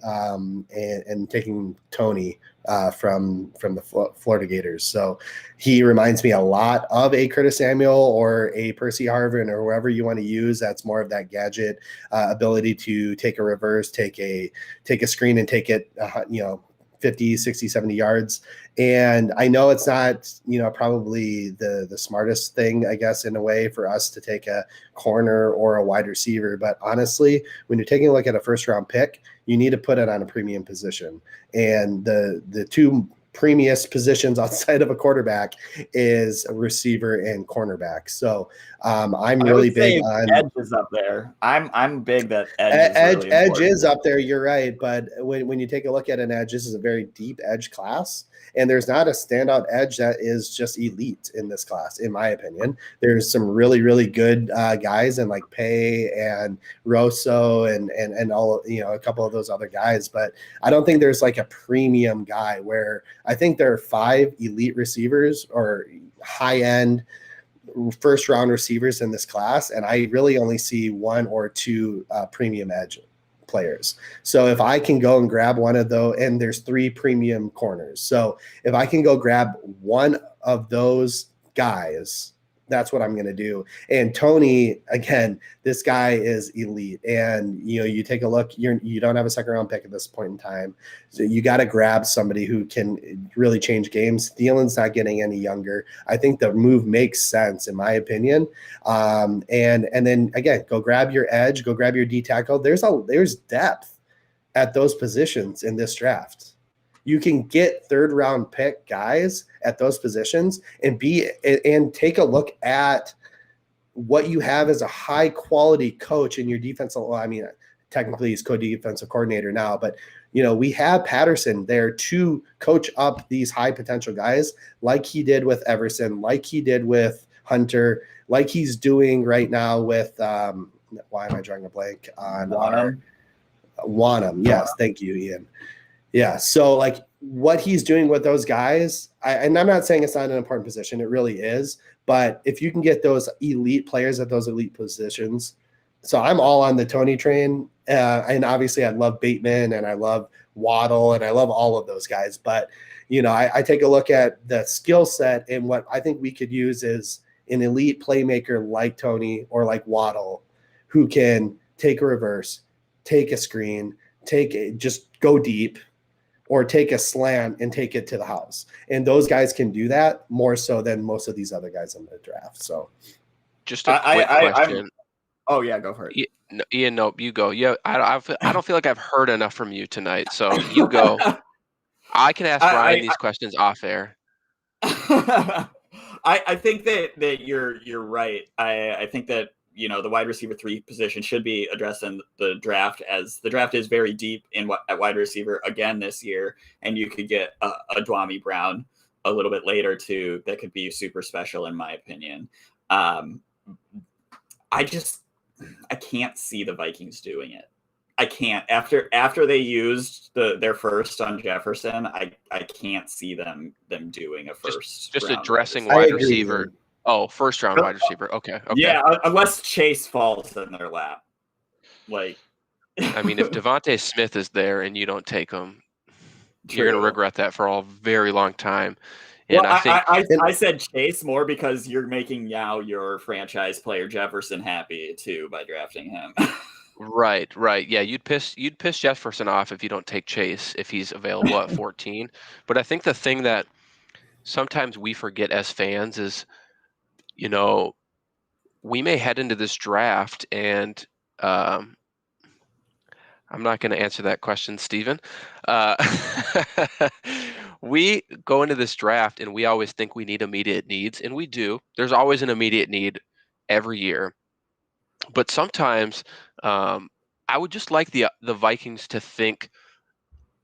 and taking Tony from the Florida Gators. So he reminds me a lot of a Curtis Samuel or a Percy Harvin or whoever you want to use. That's more of that gadget ability to take a reverse, take a screen and take it 50, 60, 70 yards. And I know it's not, probably the smartest thing, I guess, in a way for us to take a corner or a wide receiver. But honestly, when you're taking a look at a first round pick, you need to put it on a premium position. And the two premium positions outside of a quarterback is a receiver and cornerback. So I'm really big on edge is up there. I'm big that edge is up there. You're right. But when you take a look at an edge, this is a very deep edge class. And there's not a standout edge that is just elite in this class, in my opinion. There's some really, really good guys and like Pay and Rosso and all, a couple of those other guys. But I don't think there's like a premium guy where I think there are 5 elite receivers or high end first round receivers in this class. And I really only see 1 or 2 premium edge players. So if I can go and grab one of those, and there's 3 premium corners. So if I can go grab one of those guys, that's what I'm going to do. And Tony, again, this guy is elite. And, you take a look, you don't have a second round pick at this point in time. So you got to grab somebody who can really change games. Thielen's not getting any younger. I think the move makes sense, in my opinion. And then again, go grab your edge, go grab your D tackle. There's depth at those positions in this draft. You can get third round pick guys at those positions and take a look at what you have as a high quality coach in your defensive. Well, I mean, technically he's co-defensive coordinator now, but we have Patterson there to coach up these high potential guys like he did with Everson, like he did with Hunter, like he's doing right now with why am I drawing a blank on Wanham? Wanham. Yes. Thank you, Ian. Yeah. So like what he's doing with those guys, and I'm not saying it's not an important position. It really is. But if you can get those elite players at those elite positions, so I'm all on the Tony train. And obviously I love Bateman and I love Waddle and I love all of those guys. But, I take a look at the skill set, and what I think we could use is an elite playmaker like Tony or like Waddle, who can take a reverse, take a screen, just go deep, or take a slant and take it to the house. And those guys can do that more so than most of these other guys in the draft. So just a quick question. Oh yeah, go for it. Ian, no, you go. Yeah, I don't feel like I've heard enough from you tonight. So you go. I can ask Ryan these questions off air. I think that you're right. I think that the wide receiver 3 position should be addressed in the draft, as the draft is very deep at wide receiver again this year, and you could get a Dwami Brown a little bit later too that could be super special in my opinion. I can't see the Vikings doing it. I can't. After they used their first on Jefferson, I can't see them doing a first. Just addressing wide receiver. Oh, first round wide receiver. Okay. Yeah, unless Chase falls in their lap. Like, I mean, if Devontae Smith is there and you don't take him, you're going to regret that for a very long time. And well, I said Chase more because you're making now your franchise player Jefferson happy too by drafting him. Right. Yeah, you'd piss Jefferson off if you don't take Chase if he's available at 14. But I think the thing that sometimes we forget as fans is, we may head into this draft and I'm not going to answer that question, Steven. We go into this draft and we always think we need immediate needs, and we do. There's always an immediate need every year. But sometimes I would just like the Vikings to think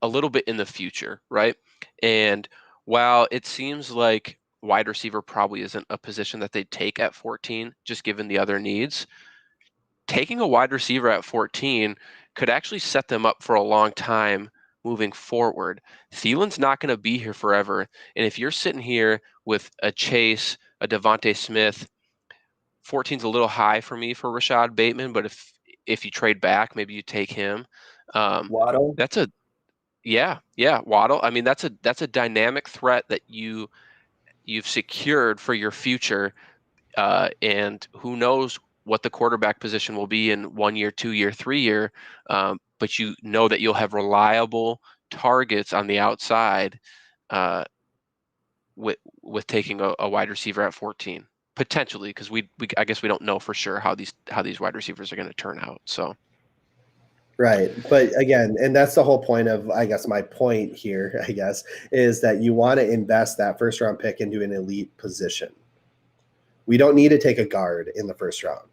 a little bit in the future, right? And while it seems like wide receiver probably isn't a position that they'd take at 14, just given the other needs, taking a wide receiver at 14 could actually set them up for a long time moving forward. Thielen's not going to be here forever. And if you're sitting here with a Chase, a Devontae Smith, 14's a little high for me for Rashad Bateman, but if you trade back, maybe you take him. Waddle. Waddle. I mean, that's a dynamic threat that you've secured for your future, and who knows what the quarterback position will be in 1 year, 2 year, 3 year. But you know that you'll have reliable targets on the outside with taking a wide receiver at 14. Potentially, because I guess we don't know for sure how these wide receivers are going to turn out. So, right, but again, and that's the whole point of, I guess, my point here, is that you want to invest that first round pick into an elite position. We don't need to take a guard in the first round.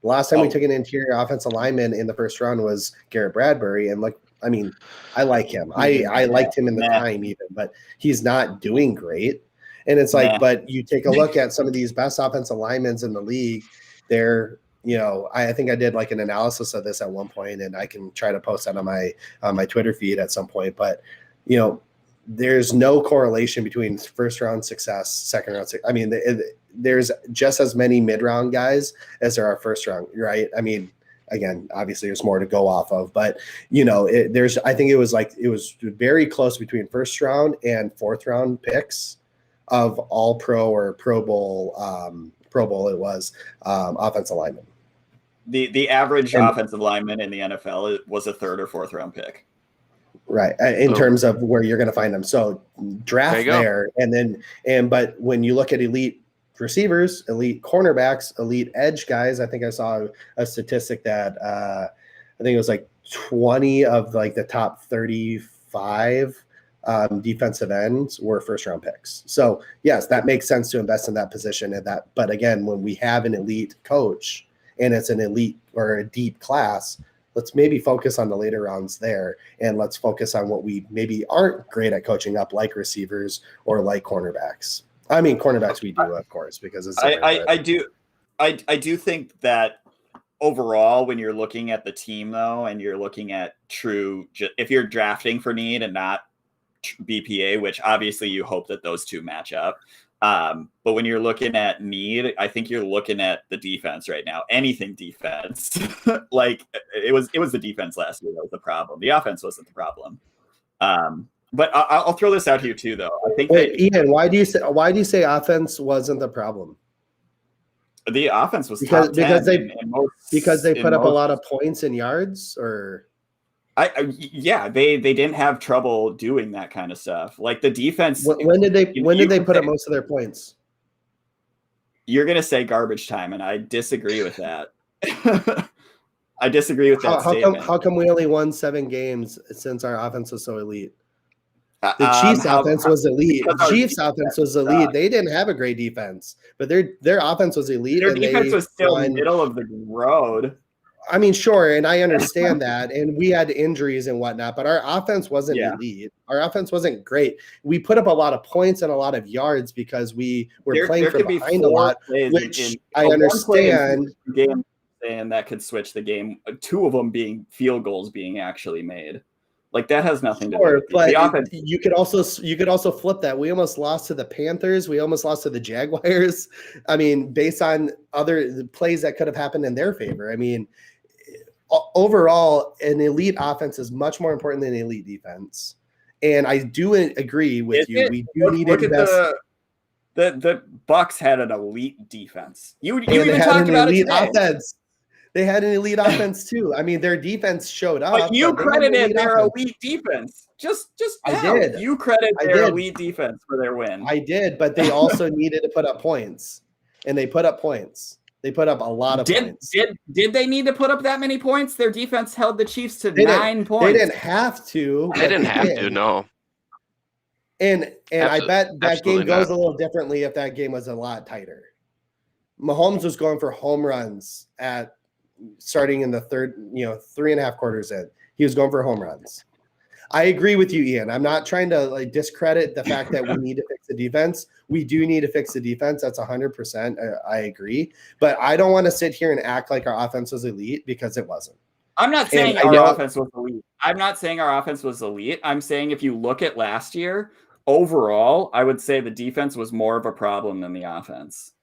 The last time we took an interior offensive lineman in the first round was Garrett Bradbury, and I like him. I liked him in the time even, but he's not doing great. And it's like, but you take a look at some of these best offensive linemen in the league, they're, I think I did like an analysis of this at one point, and I can try to post that on my Twitter feed at some point. But, there's no correlation between first round success, second round success. I mean, there's just as many mid-round guys as there are first round, right? I mean, again, obviously there's more to go off of, but I think it was very close between first round and fourth round picks of all pro or Pro Bowl it was offensive lineman. The average offensive lineman in the NFL was a third or fourth round pick. Right. In terms of where you're going to find them. So draft there. But when you look at elite receivers, elite cornerbacks, elite edge guys, I think I saw a statistic that I think it was like 20 of like the top 35 defensive ends were first round picks. So yes, that makes sense to invest in that position but again, when we have an elite coach and it's an elite or a deep class, let's maybe focus on the later rounds there, and let's focus on what we maybe aren't great at coaching up, like receivers or like cornerbacks. I mean, cornerbacks we do, of course, because it's I do think that overall, when you're looking at the team, though, and you're looking at if you're drafting for need and not BPA, which obviously you hope that those two match up. But when you're looking at need, I think you're looking at the defense right now. Anything defense, like it was the defense last year that was the problem. The offense wasn't the problem. But I'll throw this out here too, though. I think Ian, why do you say offense wasn't the problem? The offense was because they put up a lot of points and yards, or yeah, they didn't have trouble doing that kind of stuff. Like the defense. When did they put up most of their points? You're gonna say garbage time, and I disagree with that. I disagree with that statement. How come we only won 7 games since our offense was so elite? The Chiefs' offense was elite. The Chiefs' offense was elite. They didn't have a great defense, but their offense was elite. Their defense was still in the middle of the road. I mean, sure, and I understand that, and we had injuries and whatnot, but our offense wasn't elite. Our offense wasn't great. We put up a lot of points and a lot of yards because we were playing from behind a lot, which I understand. And that could switch the game. 2 of them being field goals being actually made. Like that has nothing to do with but the offense. You could also flip that. We almost lost to the Panthers. We almost lost to the Jaguars. I mean, based on other plays that could have happened in their favor. I mean, overall, an elite offense is much more important than an elite defense. And I do agree with you. We do need to invest. The Bucks had an elite defense. You even talked about it today. Offense. They had an elite offense too. I mean, their defense showed up. But you credited their elite defense. Just now. I did. You credit their elite defense for their win. I did, but they also needed to put up points, and they put up points. They put up a lot of points. Did they need to put up that many points? Their defense held the Chiefs to 9 points. They didn't have to. They didn't have to. No. And I bet that game goes a little differently if that game was a lot tighter. Mahomes was going for home runs starting in the third, 3.5 quarters in. He was going for home runs. I agree with you, Ian. I'm not trying to discredit the fact that we need to fix the defense. We do need to fix the defense. That's 100%. I agree. But I don't want to sit here and act like our offense was elite because it wasn't. I'm not saying our offense was elite. I'm not saying our offense was elite. I'm saying if you look at last year, overall, I would say the defense was more of a problem than the offense.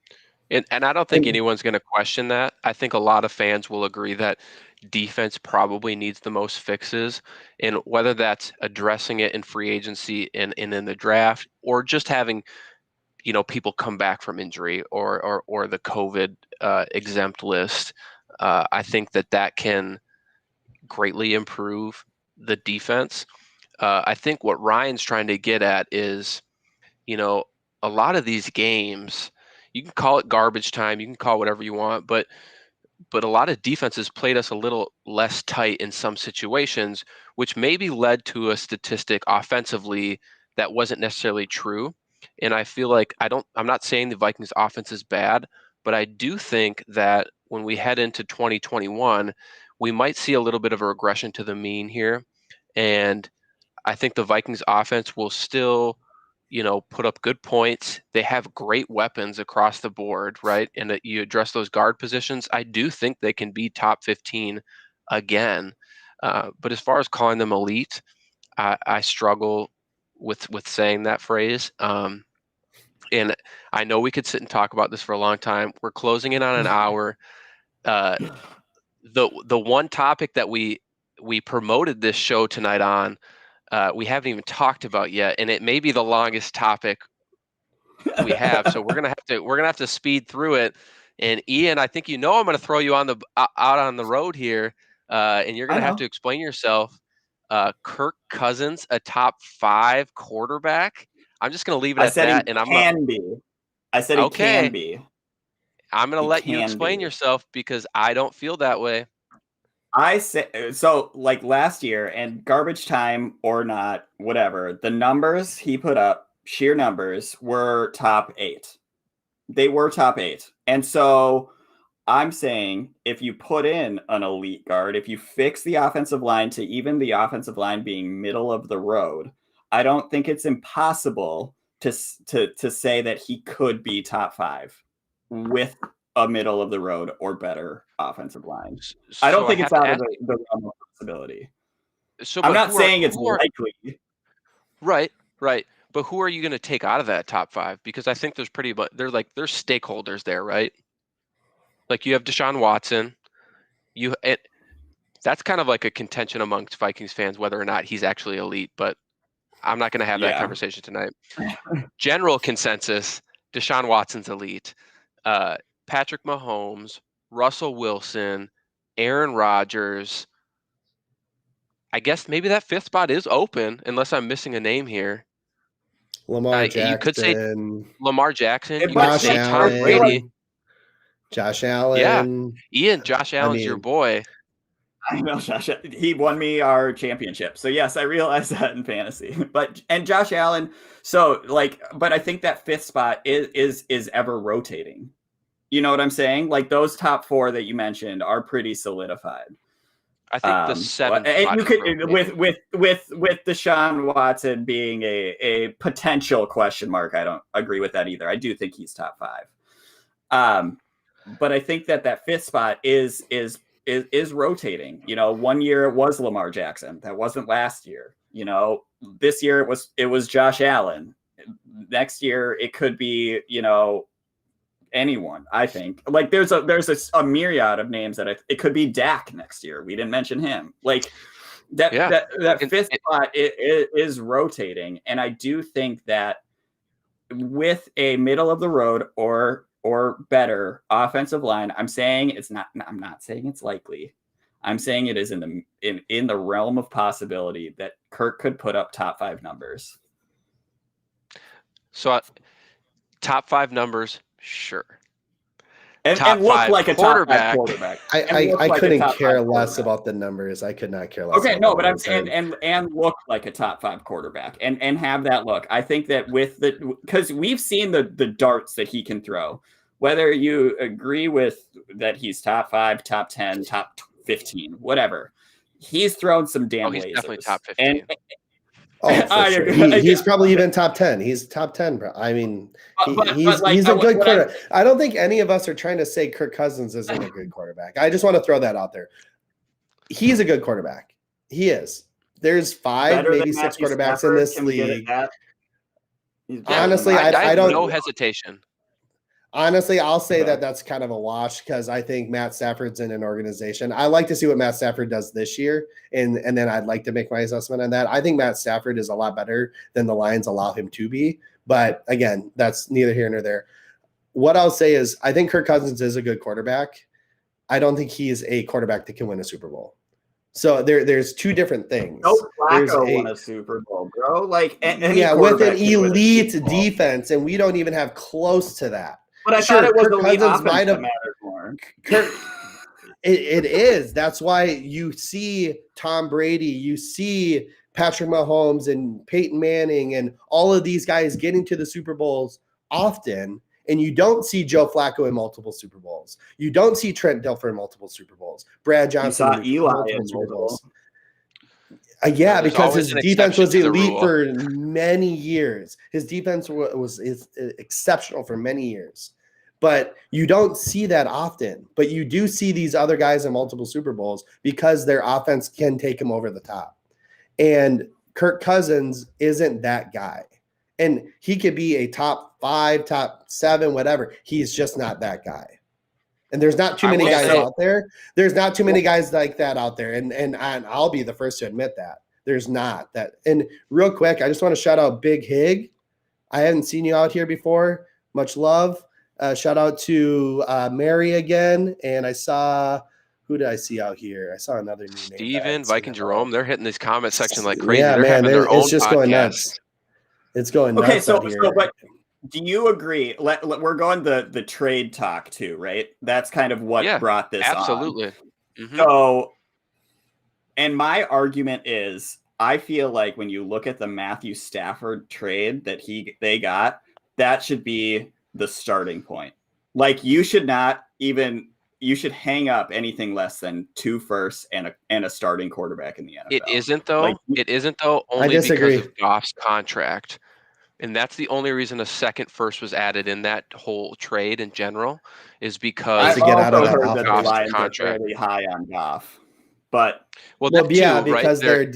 And I don't think anyone's going to question that. I think a lot of fans will agree that defense probably needs the most fixes, and whether that's addressing it in free agency and in the draft, or just having, people come back from injury or the COVID exempt list. I think that can greatly improve the defense. I think what Ryan's trying to get at is, a lot of these games, you can call it garbage time, you can call it whatever you want, but a lot of defenses played us a little less tight in some situations, which maybe led to a statistic offensively that wasn't necessarily true. And I feel like I'm not saying the Vikings offense is bad, but I do think that when we head into 2021, we might see a little bit of a regression to the mean here. And I think the Vikings offense will still put up good points. They have great weapons across the board, right? And that you address those guard positions, I do think they can be top 15 again. But as far as calling them elite, I struggle with saying that phrase. And I know we could sit and talk about this for a long time. We're closing in on an hour. The one topic that we promoted this show tonight on, we haven't even talked about yet, and it may be the longest topic we have. So we're gonna have to speed through it. And Ian, I think I'm gonna throw you out on the road here, and you're gonna have to explain yourself. Kirk Cousins, a top 5 quarterback. I'm just gonna leave it at that. And I said he can be. I'm gonna let you explain yourself because I don't feel that way. I say so, like last year, and garbage time or not, whatever, the numbers he put up, sheer numbers, were top 8. They were top 8. And so I'm saying if you put in an elite guard, if you fix the offensive line to even the offensive line being middle of the road, I don't think it's impossible to say that he could be top 5 with a middle of the road or better offensive line. So I don't think it's have to out of ask- the realm of possibility. So, I'm but not who are- saying it's who are- likely. Right. But who are you going to take out of that top 5? Because I think there's there's stakeholders there, right? Like you have Deshaun Watson. That's kind of like a contention amongst Vikings fans whether or not he's actually elite. But I'm not going to have that Yeah. conversation tonight. General consensus: Deshaun Watson's elite. Patrick Mahomes, Russell Wilson, Aaron Rodgers. I guess maybe that 5th spot is open unless I'm missing a name here. Lamar You could say Jackson, Lamar Jackson. You could Josh say Tom Brady. Allen, Josh Allen. Ian, Josh Allen's your boy. I know Josh. He won me our championship. So yes, I realize that in fantasy. And Josh Allen. So but I think that 5th spot is ever rotating. You know what I'm saying? Like those top 4 that you mentioned are pretty solidified. I think the 7th and spot you is could with Deshaun Watson being a potential question mark. I don't agree with that either. I do think he's top 5. But I think that 5th spot is rotating. You know, one year it was Lamar Jackson. That wasn't last year. You know, this year it was Josh Allen. Next year it could be, you know, anyone. I think like there's a myriad of names that it could be Dak next year. We didn't mention him. Like that 5th spot is rotating, and I do think that with a middle of the road or better offensive line, I'm not saying it's likely. I'm saying it is in the realm of possibility that Kirk could put up top 5 numbers. So top 5 numbers, sure. And look like a top 5 quarterback. I couldn't care less about the numbers. I could not care less. Okay, no, but I'm saying and look like a top 5 quarterback and have that look. I think that because we've seen the darts that he can throw, whether you agree with that he's top 5, top 10, top 15, whatever. He's thrown some damn lasers. He's definitely top 15. For sure. He's probably even top 10. He's top 10, bro. I mean, he's a good quarterback. I don't think any of us are trying to say Kirk Cousins isn't a good quarterback. I just want to throw that out there. He's a good quarterback. He is. There's 5, maybe 6 quarterbacks in this league. Honestly, I don't. No hesitation. Honestly, I'll say that's kind of a wash because I think Matt Stafford's in an organization. I like to see what Matt Stafford does this year, and then I'd like to make my assessment on that. I think Matt Stafford is a lot better than the Lions allow him to be. But again, that's neither here nor there. What I'll say is I think Kirk Cousins is a good quarterback. I don't think he is a quarterback that can win a Super Bowl. So there's 2 different things. No, Flacco won a Super Bowl, bro. Like with an elite defense, and we don't even have close to that. But I thought it was elite offense that mattered more. It is. That's why you see Tom Brady, you see Patrick Mahomes and Peyton Manning and all of these guys getting to the Super Bowls often, and you don't see Joe Flacco in multiple Super Bowls. You don't see Trent Dilfer in multiple Super Bowls. Brad Johnson in multiple Super Bowls. Because his defense was elite for many years. His defense was exceptional for many years. But you don't see that often. But you do see these other guys in multiple Super Bowls because their offense can take them over the top. And Kirk Cousins isn't that guy. And he could be a top 5, top 7, whatever. He's just not that guy. And there's not too many guys out there. There's not too many guys like that out there. And I'll be the first to admit that. There's not that. And real quick, I just want to shout out Big Hig. I haven't seen you out here before. Much love. Shout out to Mary again. And I saw, who did I see out here? I saw another new name. Steven, Viking Jerome. They're hitting this comment section like crazy. Yeah, they're man. having their own it's just podcast. going nuts. It's going nuts. Okay, so but do you agree? We're going the trade talk too, right? That's kind of what brought this absolutely. on. Mm-hmm. So, and my argument is, I feel like when you look at the Matthew Stafford trade that they got, that should be the starting point. Like you should hang up anything less than 2 firsts and a starting quarterback in the NFL. It isn't though. Only because of Goff's contract. And that's the only reason a second first was added in that whole trade in general, is because to get out of that heard that the offense. Lions are contract. fairly high on Goff, but Well, Well, that yeah, too, right? because their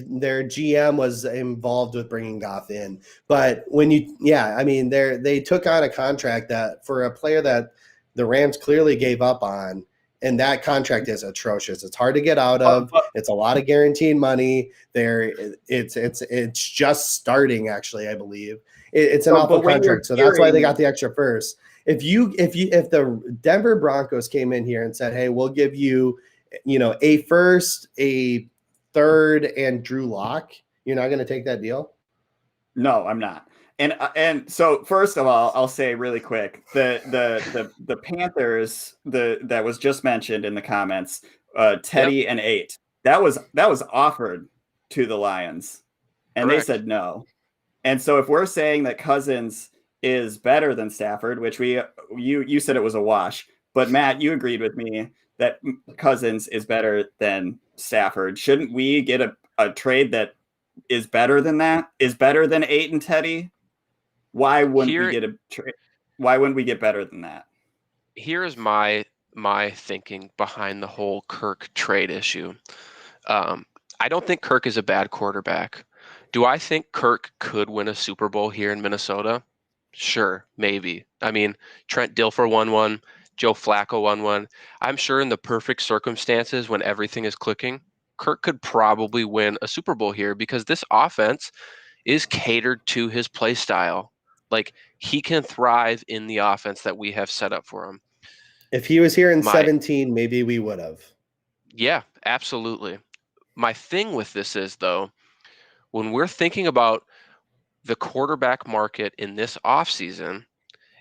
GM was involved with bringing Goff in. But when they took on a contract that for a player that the Rams clearly gave up on, and that contract is atrocious. It's hard to get out of. It's a lot of guaranteed money. It's just starting, actually, I believe. It's an awful contract, so that's why they got the extra first. If the Denver Broncos came in here and said, "Hey, we'll give you, a first, a third, and Drew Lock," you're not going to take that deal? no, I'm not. And so first of all, I'll say really quick, the Panthers, that was just mentioned in the comments, Teddy and 8, that was offered to the Lions, and Correct. They said no. And so if we're saying that Cousins is better than Stafford, which you said it was a wash, but Matt, you agreed with me that Cousins is better than Stafford. Shouldn't we get a trade that is better than that? Is better than 8 and Teddy? Why wouldn't we get a trade? Why wouldn't we get better than that? Here's my thinking behind the whole Kirk trade issue. I don't think Kirk is a bad quarterback. Do I think Kirk could win a Super Bowl here in Minnesota? Sure, maybe. I mean, Trent Dilfer won one, Joe Flacco won one. I'm sure in the perfect circumstances when everything is clicking, Kirk could probably win a Super Bowl here because this offense is catered to his play style. Like, he can thrive in the offense that we have set up for him. If he was here in 17, maybe we would have. Yeah, absolutely. My thing with this is, though, when we're thinking about the quarterback market in this offseason,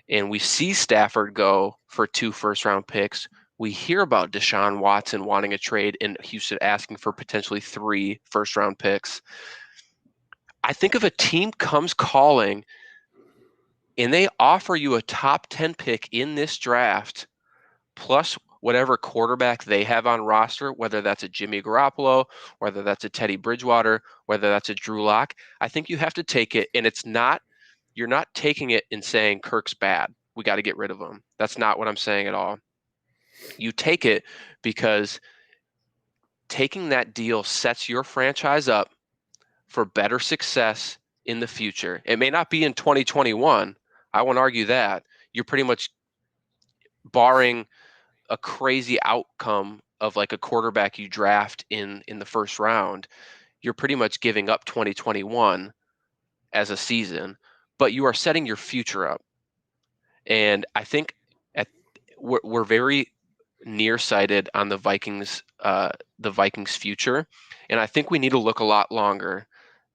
and we see Stafford go for 2 first-round picks, we hear about Deshaun Watson wanting a trade and Houston asking for potentially 3 first-round picks. I think if a team comes calling and they offer you a top 10 pick in this draft, plus whatever quarterback they have on roster, whether that's a Jimmy Garoppolo, whether that's a Teddy Bridgewater, whether that's a Drew Lock, I think you have to take it. And you're not taking it and saying Kirk's bad, we got to get rid of him. That's not what I'm saying at all. You take it because taking that deal sets your franchise up for better success in the future. It may not be in 2021. I won't argue that. You're pretty much, barring a crazy outcome of like a quarterback you draft in the first round, you're pretty much giving up 2021 as a season, but you are setting your future up. And I think we're very nearsighted on the Vikings future, and I think we need to look a lot longer.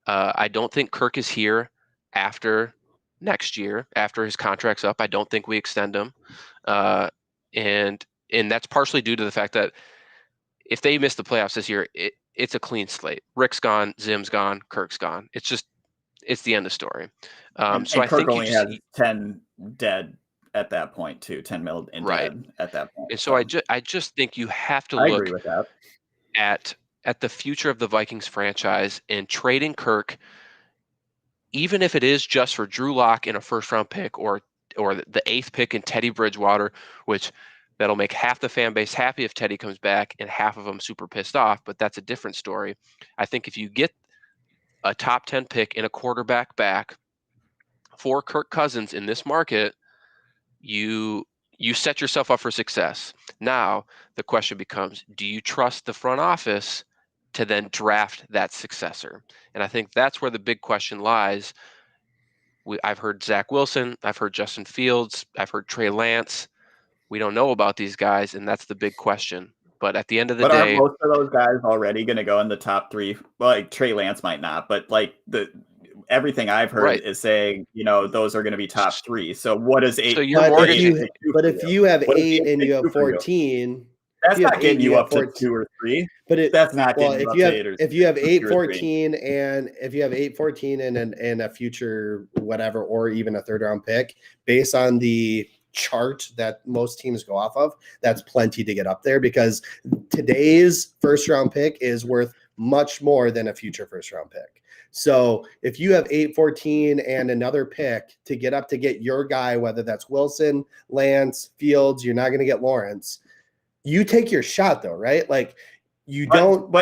I don't think Kirk is here after next year, after his contract's up. I don't think we extend him, and that's partially due to the fact that if they miss the playoffs this year, it's a clean slate. Rick's gone, Zim's gone, Kirk's gone. It's the end of story. So I Kirk think only has 10 dead at that point too, 10 mil in dead at that point. And so I just think you have to I look agree with that. at the future of the Vikings franchise, and trading Kirk, even if it is just for Drew Lock in a first round pick or the 8th pick in Teddy Bridgewater, which that'll make half the fan base happy if Teddy comes back and half of them super pissed off, but that's a different story. I think if you get a top 10 pick and a quarterback back for Kirk Cousins in this market, you set yourself up for success. Now, the question becomes, do you trust the front office to then draft that successor? And I think that's where the big question lies. I've heard Zach Wilson, I've heard Justin Fields, I've heard Trey Lance. We don't know about these guys, and that's the big question. But at the end of the day, aren't most of those guys already going to go in the top 3? Well, like Trey Lance might not, but like everything I've heard is saying, those are going to be top 3. So what is 8? So you're mortgaging. But if you have 8 and you have 14, that's not getting you up to 2 or 3. But that's not getting you up to 8 or 3. If you have 8, 14, and if you have 8, 14 and a future whatever, or even a 3rd round pick, based on the chart that most teams go off of, that's plenty to get up there, because today's first round pick is worth much more than a future first round pick. So if you have 8-14 and another pick to get up to get your guy, whether that's Wilson, Lance, Fields, you're not going to get Lawrence. You take your shot though, right? Like you don't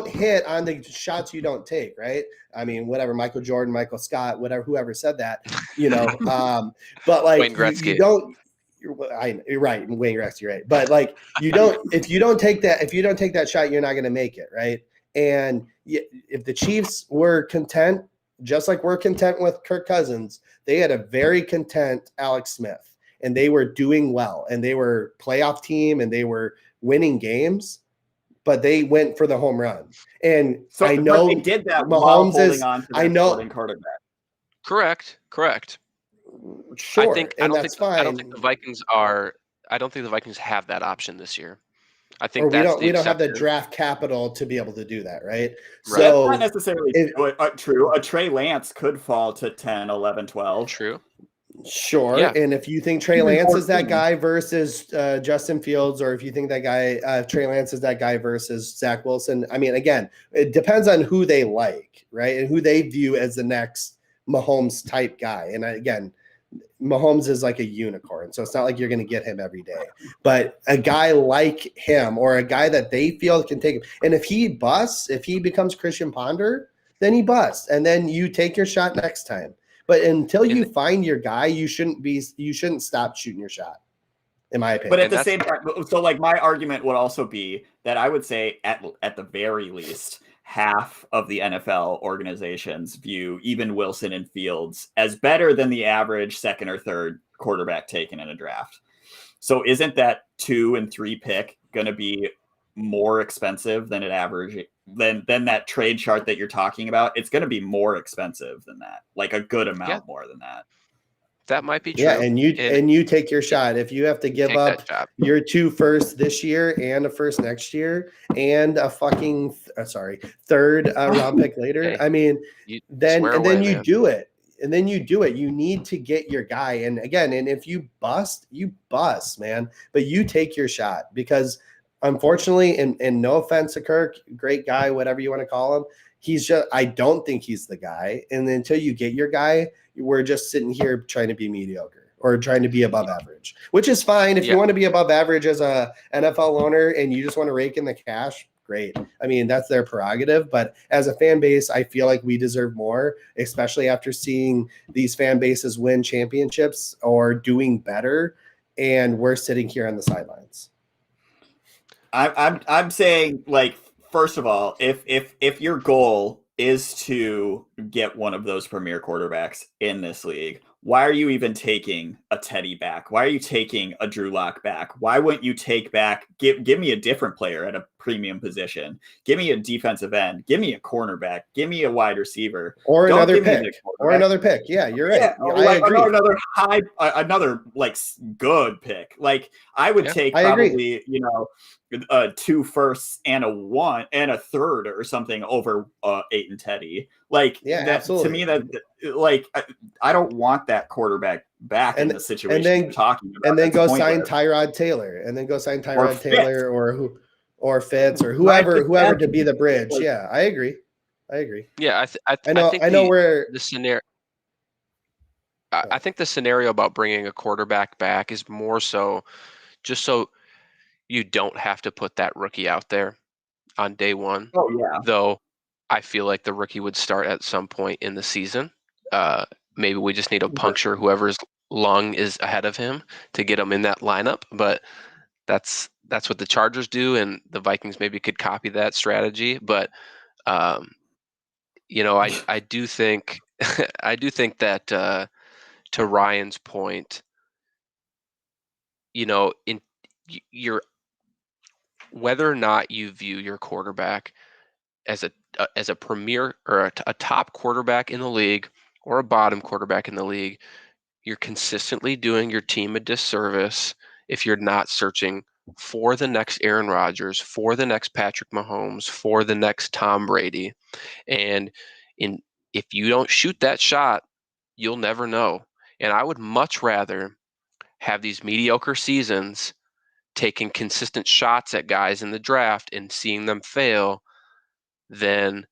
hit on the shots you don't take, right? I mean, whatever, Michael Jordan, Michael Scott, whatever, whoever said that, but like Wayne Gretzky. you don't. You're right, Wayne Gretzky, right? But like if you don't take that shot, you're not going to make it, right? And if the Chiefs were content, just like we're content with Kirk Cousins, they had a very content Alex Smith, and they were doing well, and they were playoff team, and they were winning games, but they went for the home run. And so I know they did that Mahomes while holding on to their starting quarterback. Correct. Sure, I don't think the Vikings have that option this year. I think we don't have the draft capital to be able to do that, right? So that's not necessarily true. A Trey Lance could fall to 10, 11, 12. True. Sure. Yeah. And if you think Trey Lance is that guy versus Justin Fields, or if you think that guy, Trey Lance is that guy versus Zach Wilson, I mean, again, it depends on who they like, right? And who they view as the next Mahomes type guy. And again, Mahomes is like a unicorn, so it's not like you're going to get him every day. But a guy like him, or a guy that they feel can take him, and if he busts, if he becomes Christian Ponder, then he busts, and then you take your shot next time. But until you find your guy, you shouldn't stop shooting your shot, in my opinion. But at the same time, so like my argument would also be that I would say at the very least, half of the NFL organizations view even Wilson and Fields as better than the average second or third quarterback taken in a draft. So isn't that 2 and 3 pick going to be more expensive than than that trade chart that you're talking about? It's going to be more expensive than that, like a good amount more than that. That might be true. Yeah, and you take your shot. If you have to give up your 2 firsts this year and a first next year and a fucking third round pick later, I mean, then you do it. And then you do it. You need to get your guy. And again, and if you bust, man. But you take your shot, because unfortunately, and no offense to Kirk, great guy, whatever you want to call him, I don't think he's the guy. And until you get your guy, we're just sitting here trying to be mediocre or trying to be above average, which is fine. If you want to be above average as a NFL owner and you just want to rake in the cash, great. I mean, that's their prerogative. But as a fan base, I feel like we deserve more, especially after seeing these fan bases win championships or doing better. And we're sitting here on the sidelines. I'm saying, like, first of all, if your goal is to get one of those premier quarterbacks in this league, why are you even taking a Teddy back? Why are you taking a Drew Lock back? Why wouldn't you take back, give me a different player at a premium position? Give me a defensive end. Give me a cornerback. Give me a wide receiver. Or another pick. Yeah, you're right. Yeah, I agree. Another like good pick. Like I would take probably, 2 firsts and a 1 and a third or something over 8 and Teddy. Like absolutely. To me, that like I don't want that quarterback back in the situation you're talking about. And then go sign Tyrod Taylor. Or Fitz or whoever to be the bridge. Yeah, I agree. Yeah, I think the scenario about bringing a quarterback back is more so just so you don't have to put that rookie out there on day one. Oh yeah. Though I feel like the rookie would start at some point in the season. Maybe we just need to puncture whoever's lung is ahead of him to get him in that lineup. But that's what the Chargers do, and the Vikings maybe could copy that strategy. But I do think that to Ryan's point, in your whether or not you view your quarterback as a premier or a top quarterback in the league or a bottom quarterback in the league, you're consistently doing your team a disservice if you're not searching for the next Aaron Rodgers, for the next Patrick Mahomes, for the next Tom Brady. And if you don't shoot that shot, you'll never know. And I would much rather have these mediocre seasons taking consistent shots at guys in the draft and seeing them fail than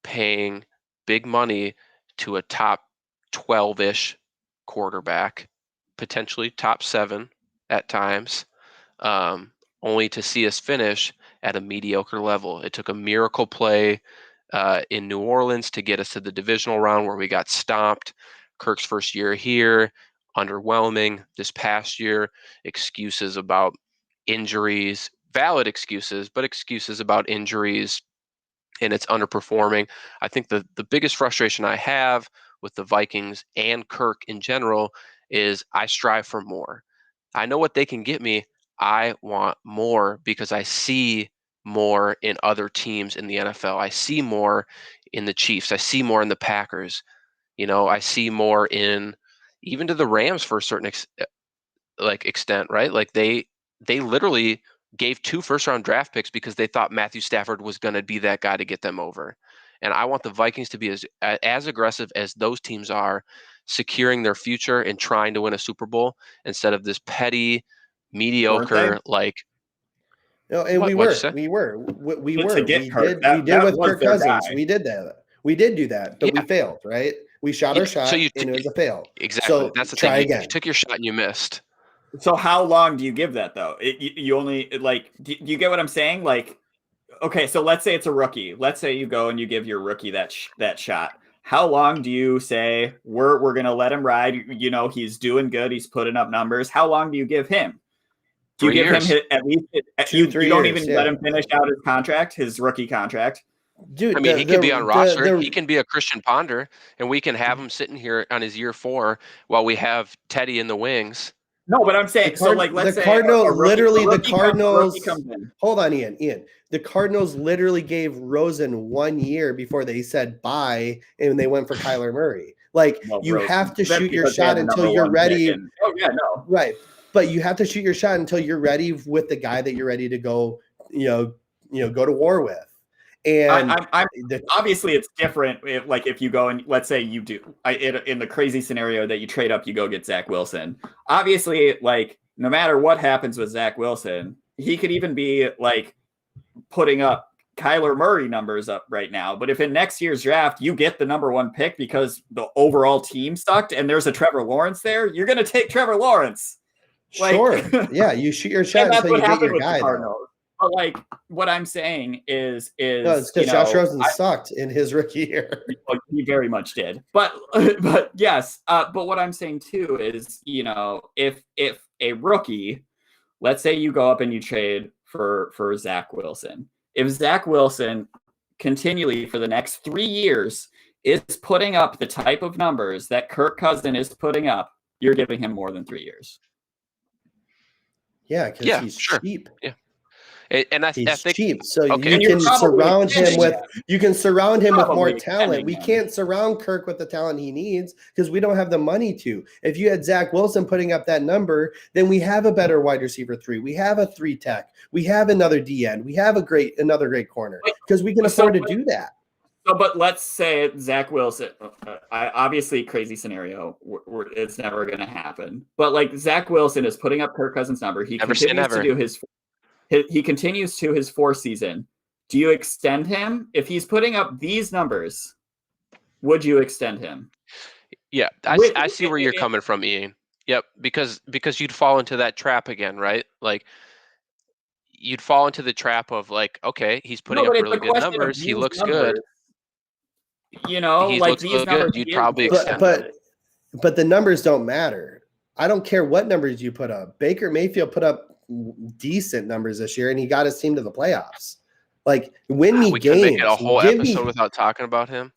paying big money to a top 12-ish quarterback, potentially top 7 at times, only to see us finish at a mediocre level. It took a miracle play in New Orleans to get us to the divisional round where we got stomped. Kirk's first year here, underwhelming. This past year, excuses about injuries, valid excuses, but excuses about injuries, and it's underperforming. I think the biggest frustration I have with the Vikings and Kirk in general is I strive for more. I know what they can get me. I want more because I see more in other teams in the NFL. I see more in the Chiefs. I see more in the Packers. I see more in even to the Rams for a certain extent, right? Like they literally gave 2 first-round draft picks because they thought Matthew Stafford was going to be that guy to get them over. And I want the Vikings to be as aggressive as those teams are, securing their future and trying to win a Super Bowl instead of this petty, mediocre, like. No, and we were. We did with Kirk Cousins. We did that. We did do that, but we failed, right? We shot our shot, and it was a fail. Exactly. So that's the try thing. again. You took your shot and you missed. So how long do you give that though? You only like. Do you get what I'm saying? Like, okay, so let's say it's a rookie. Let's say you go and you give your rookie that shot. How long do you say we're gonna let him ride? He's doing good. He's putting up numbers. How long do you give him? Do you 3 give years. him at least 2-3 years? You don't even let him finish out his contract, his rookie contract. Dude, I mean, he can be on roster. He can be a Christian Ponder, and we can have him sitting here on his year 4 while we have Teddy in the wings. No, but I'm saying, let's say the Cardinals. comes in. Hold on, Ian. The Cardinals literally gave Rosen 1 year before they said bye, and they went for Kyler Murray. Like, have to shoot your shot until you're ready. Right. But you have to shoot your shot until you're ready with the guy that you're ready to go, go to war with. And obviously it's different. If you go and let's say you do in the crazy scenario that you trade up, you go get Zach Wilson. Obviously, like no matter what happens with Zach Wilson, he could even be like putting up Kyler Murray numbers up right now. But if in next year's draft you get the number 1 pick because the overall team sucked and there's a Trevor Lawrence there, you're going to take Trevor Lawrence. Sure. Yeah, you shoot your shot until you get your guy. But like what I'm saying is no, it's because Josh Rosen sucked in his rookie year. He very much did. But yes. But what I'm saying too is, if a rookie, let's say you go up and you trade for Zach Wilson. If Zach Wilson continually for the next 3 years is putting up the type of numbers that Kirk Cousins is putting up, you're giving him more than 3 years. Yeah, because he's cheap. Yeah. And I think cheap, so you can surround him with more talent. We can't surround Kirk with the talent he needs because we don't have the money to. If you had Zach Wilson putting up that number, then we have a better wide receiver 3. We have a 3 tech. We have another D end. We have another great corner because we can afford to do that. So, but let's say Zach Wilson. Obviously, crazy scenario. It's never going to happen. But like Zach Wilson is putting up Kirk Cousins' number. He continues to do his. He continues to his 4th season. Do you extend him? If he's putting up these numbers, would you extend him? Yeah, I see where you're coming from, Ian. Yep, because you'd fall into that trap again, right? Like you'd fall into the trap of like, okay, he's putting up really good numbers. He looks good. He like these numbers. You'd probably extend but the numbers don't matter. I don't care what numbers you put up. Baker Mayfield put up decent numbers this year, and he got his team to the playoffs. Like, win me games. Can make it a whole episode without talking about him.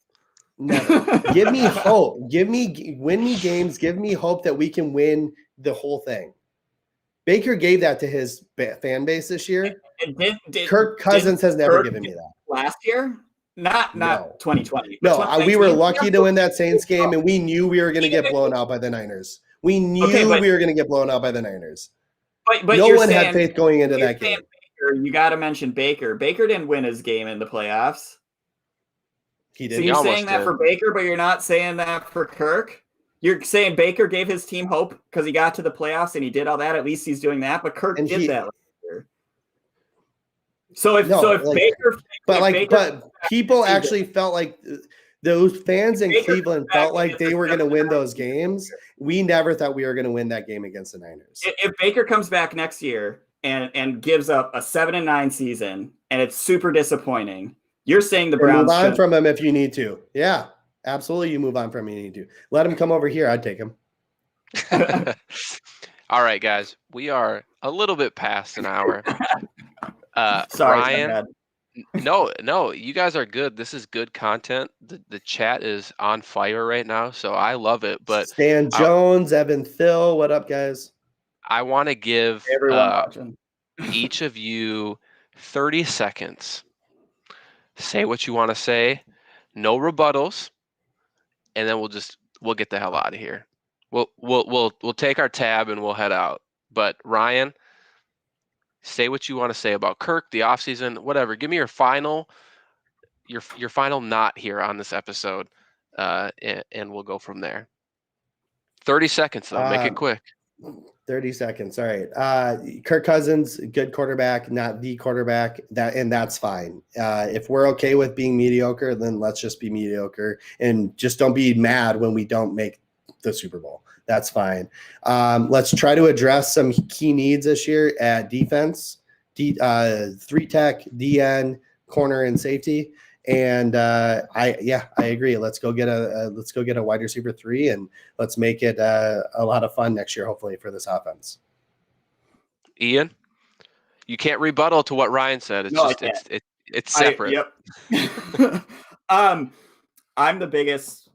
Never. Give me hope. Win me games. Give me hope that we can win the whole thing. Baker gave that to his fan base this year. Kirk Cousins has never given me that. Last year? Not 2020. No, we were lucky to win that Saints game, and we knew we were going to get blown out by the Niners. We knew we were going to get blown out by the Niners. But no one had faith going into that game. Baker, you got to mention Baker. Baker didn't win his game in the playoffs. He did. So you're saying that for Baker, but you're not saying that for Kirk? You're saying Baker gave his team hope because he got to the playoffs and he did all that. At least he's doing that. But Kirk did that last year. So if Baker, people actually felt like those fans in Cleveland felt like they were going to win those games. We never thought we were going to win that game against the Niners. If Baker comes back next year and gives up a 7-9 season and it's super disappointing, you're saying the Browns move on from him if you need to. Yeah, absolutely. You move on from him if you need to. Let him come over here. I'd take him. All right, guys, we are a little bit past an hour. Sorry, Ryan. No, you guys are good. This is good content. The chat is on fire right now, so I love it. But Stan Jones, Evan Thill, what up, guys? I want to give each of you 30 seconds. Say what you want to say. No rebuttals, and then we'll get the hell out of here. We'll take our tab and we'll head out. But Ryan, say what you want to say about Kirk, the offseason, whatever. Give me your final knot here on this episode, and we'll go from there. 30 seconds, though. Make it quick. 30 seconds. All right. Kirk Cousins, good quarterback, not the quarterback. That's fine. If we're okay with being mediocre, then let's just be mediocre and just don't be mad when we don't make the Super Bowl. That's fine. Let's try to address some key needs this year at defense, 3-tech, DN, corner, and safety. And I agree. Let's go get a wide receiver 3, and let's make it a lot of fun next year, hopefully, for this offense. Ian, you can't rebuttal to what Ryan said. It's separate. Yep. I'm the biggest,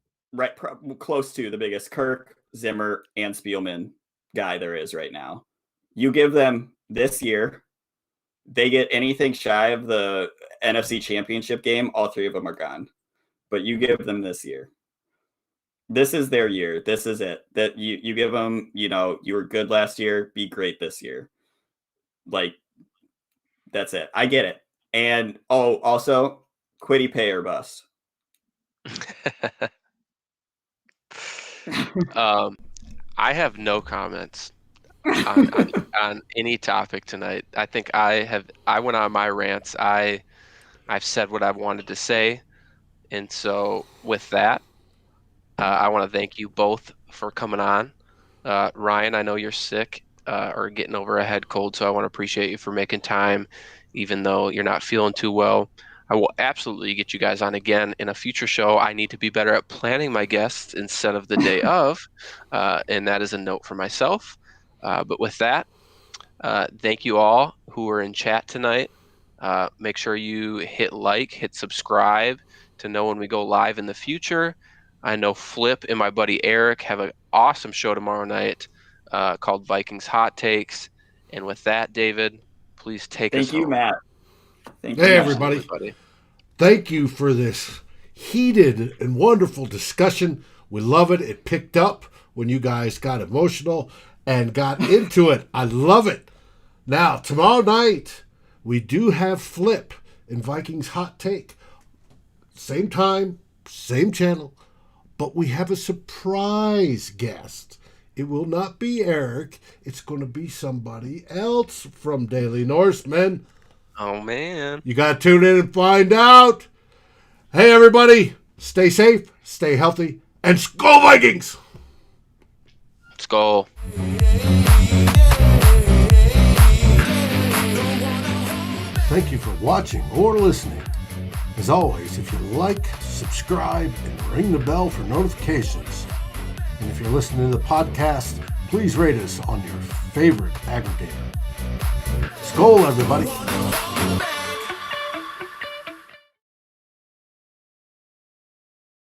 close to the biggest Kirk, Zimmer, and Spielman guy there is right now. You give them this year, they get anything shy of the NFC Championship game, all 3 of them are gone. But you give them this year. This is their year. This is it. That you give them, you were good last year, be great this year. Like, that's it. I get it. And also, Quiddy pay or bust. I have no comments on any topic tonight. I think I went on my rants. I've said what I wanted to say, and so with that, I want to thank you both for coming on. Ryan, I know you're sick or getting over a head cold, so I want to appreciate you for making time, even though you're not feeling too well. I will absolutely get you guys on again in a future show. I need to be better at planning my guests instead of the day of, and that is a note for myself. But with that, thank you all who are in chat tonight. Make sure you hit subscribe to know when we go live in the future. I know Flip and my buddy Eric have an awesome show tomorrow night called Vikings Hot Takes. And with that, David, please take us home. Thank you, Matt. Hey, everybody. Thank you for this heated and wonderful discussion. We love it. It picked up when you guys got emotional and got into it. I love it. Now, tomorrow night, we do have Flip in Vikings Hot Take. Same time, same channel, but we have a surprise guest. It will not be Eric. It's going to be somebody else from Daily Norseman. Oh, man. You got to tune in and find out. Hey, everybody. Stay safe, stay healthy, and Skol Vikings! Skol. Thank you for watching or listening. As always, if you like, subscribe, and ring the bell for notifications. And if you're listening to the podcast, please rate us on your favorite aggregator. Skol, everybody.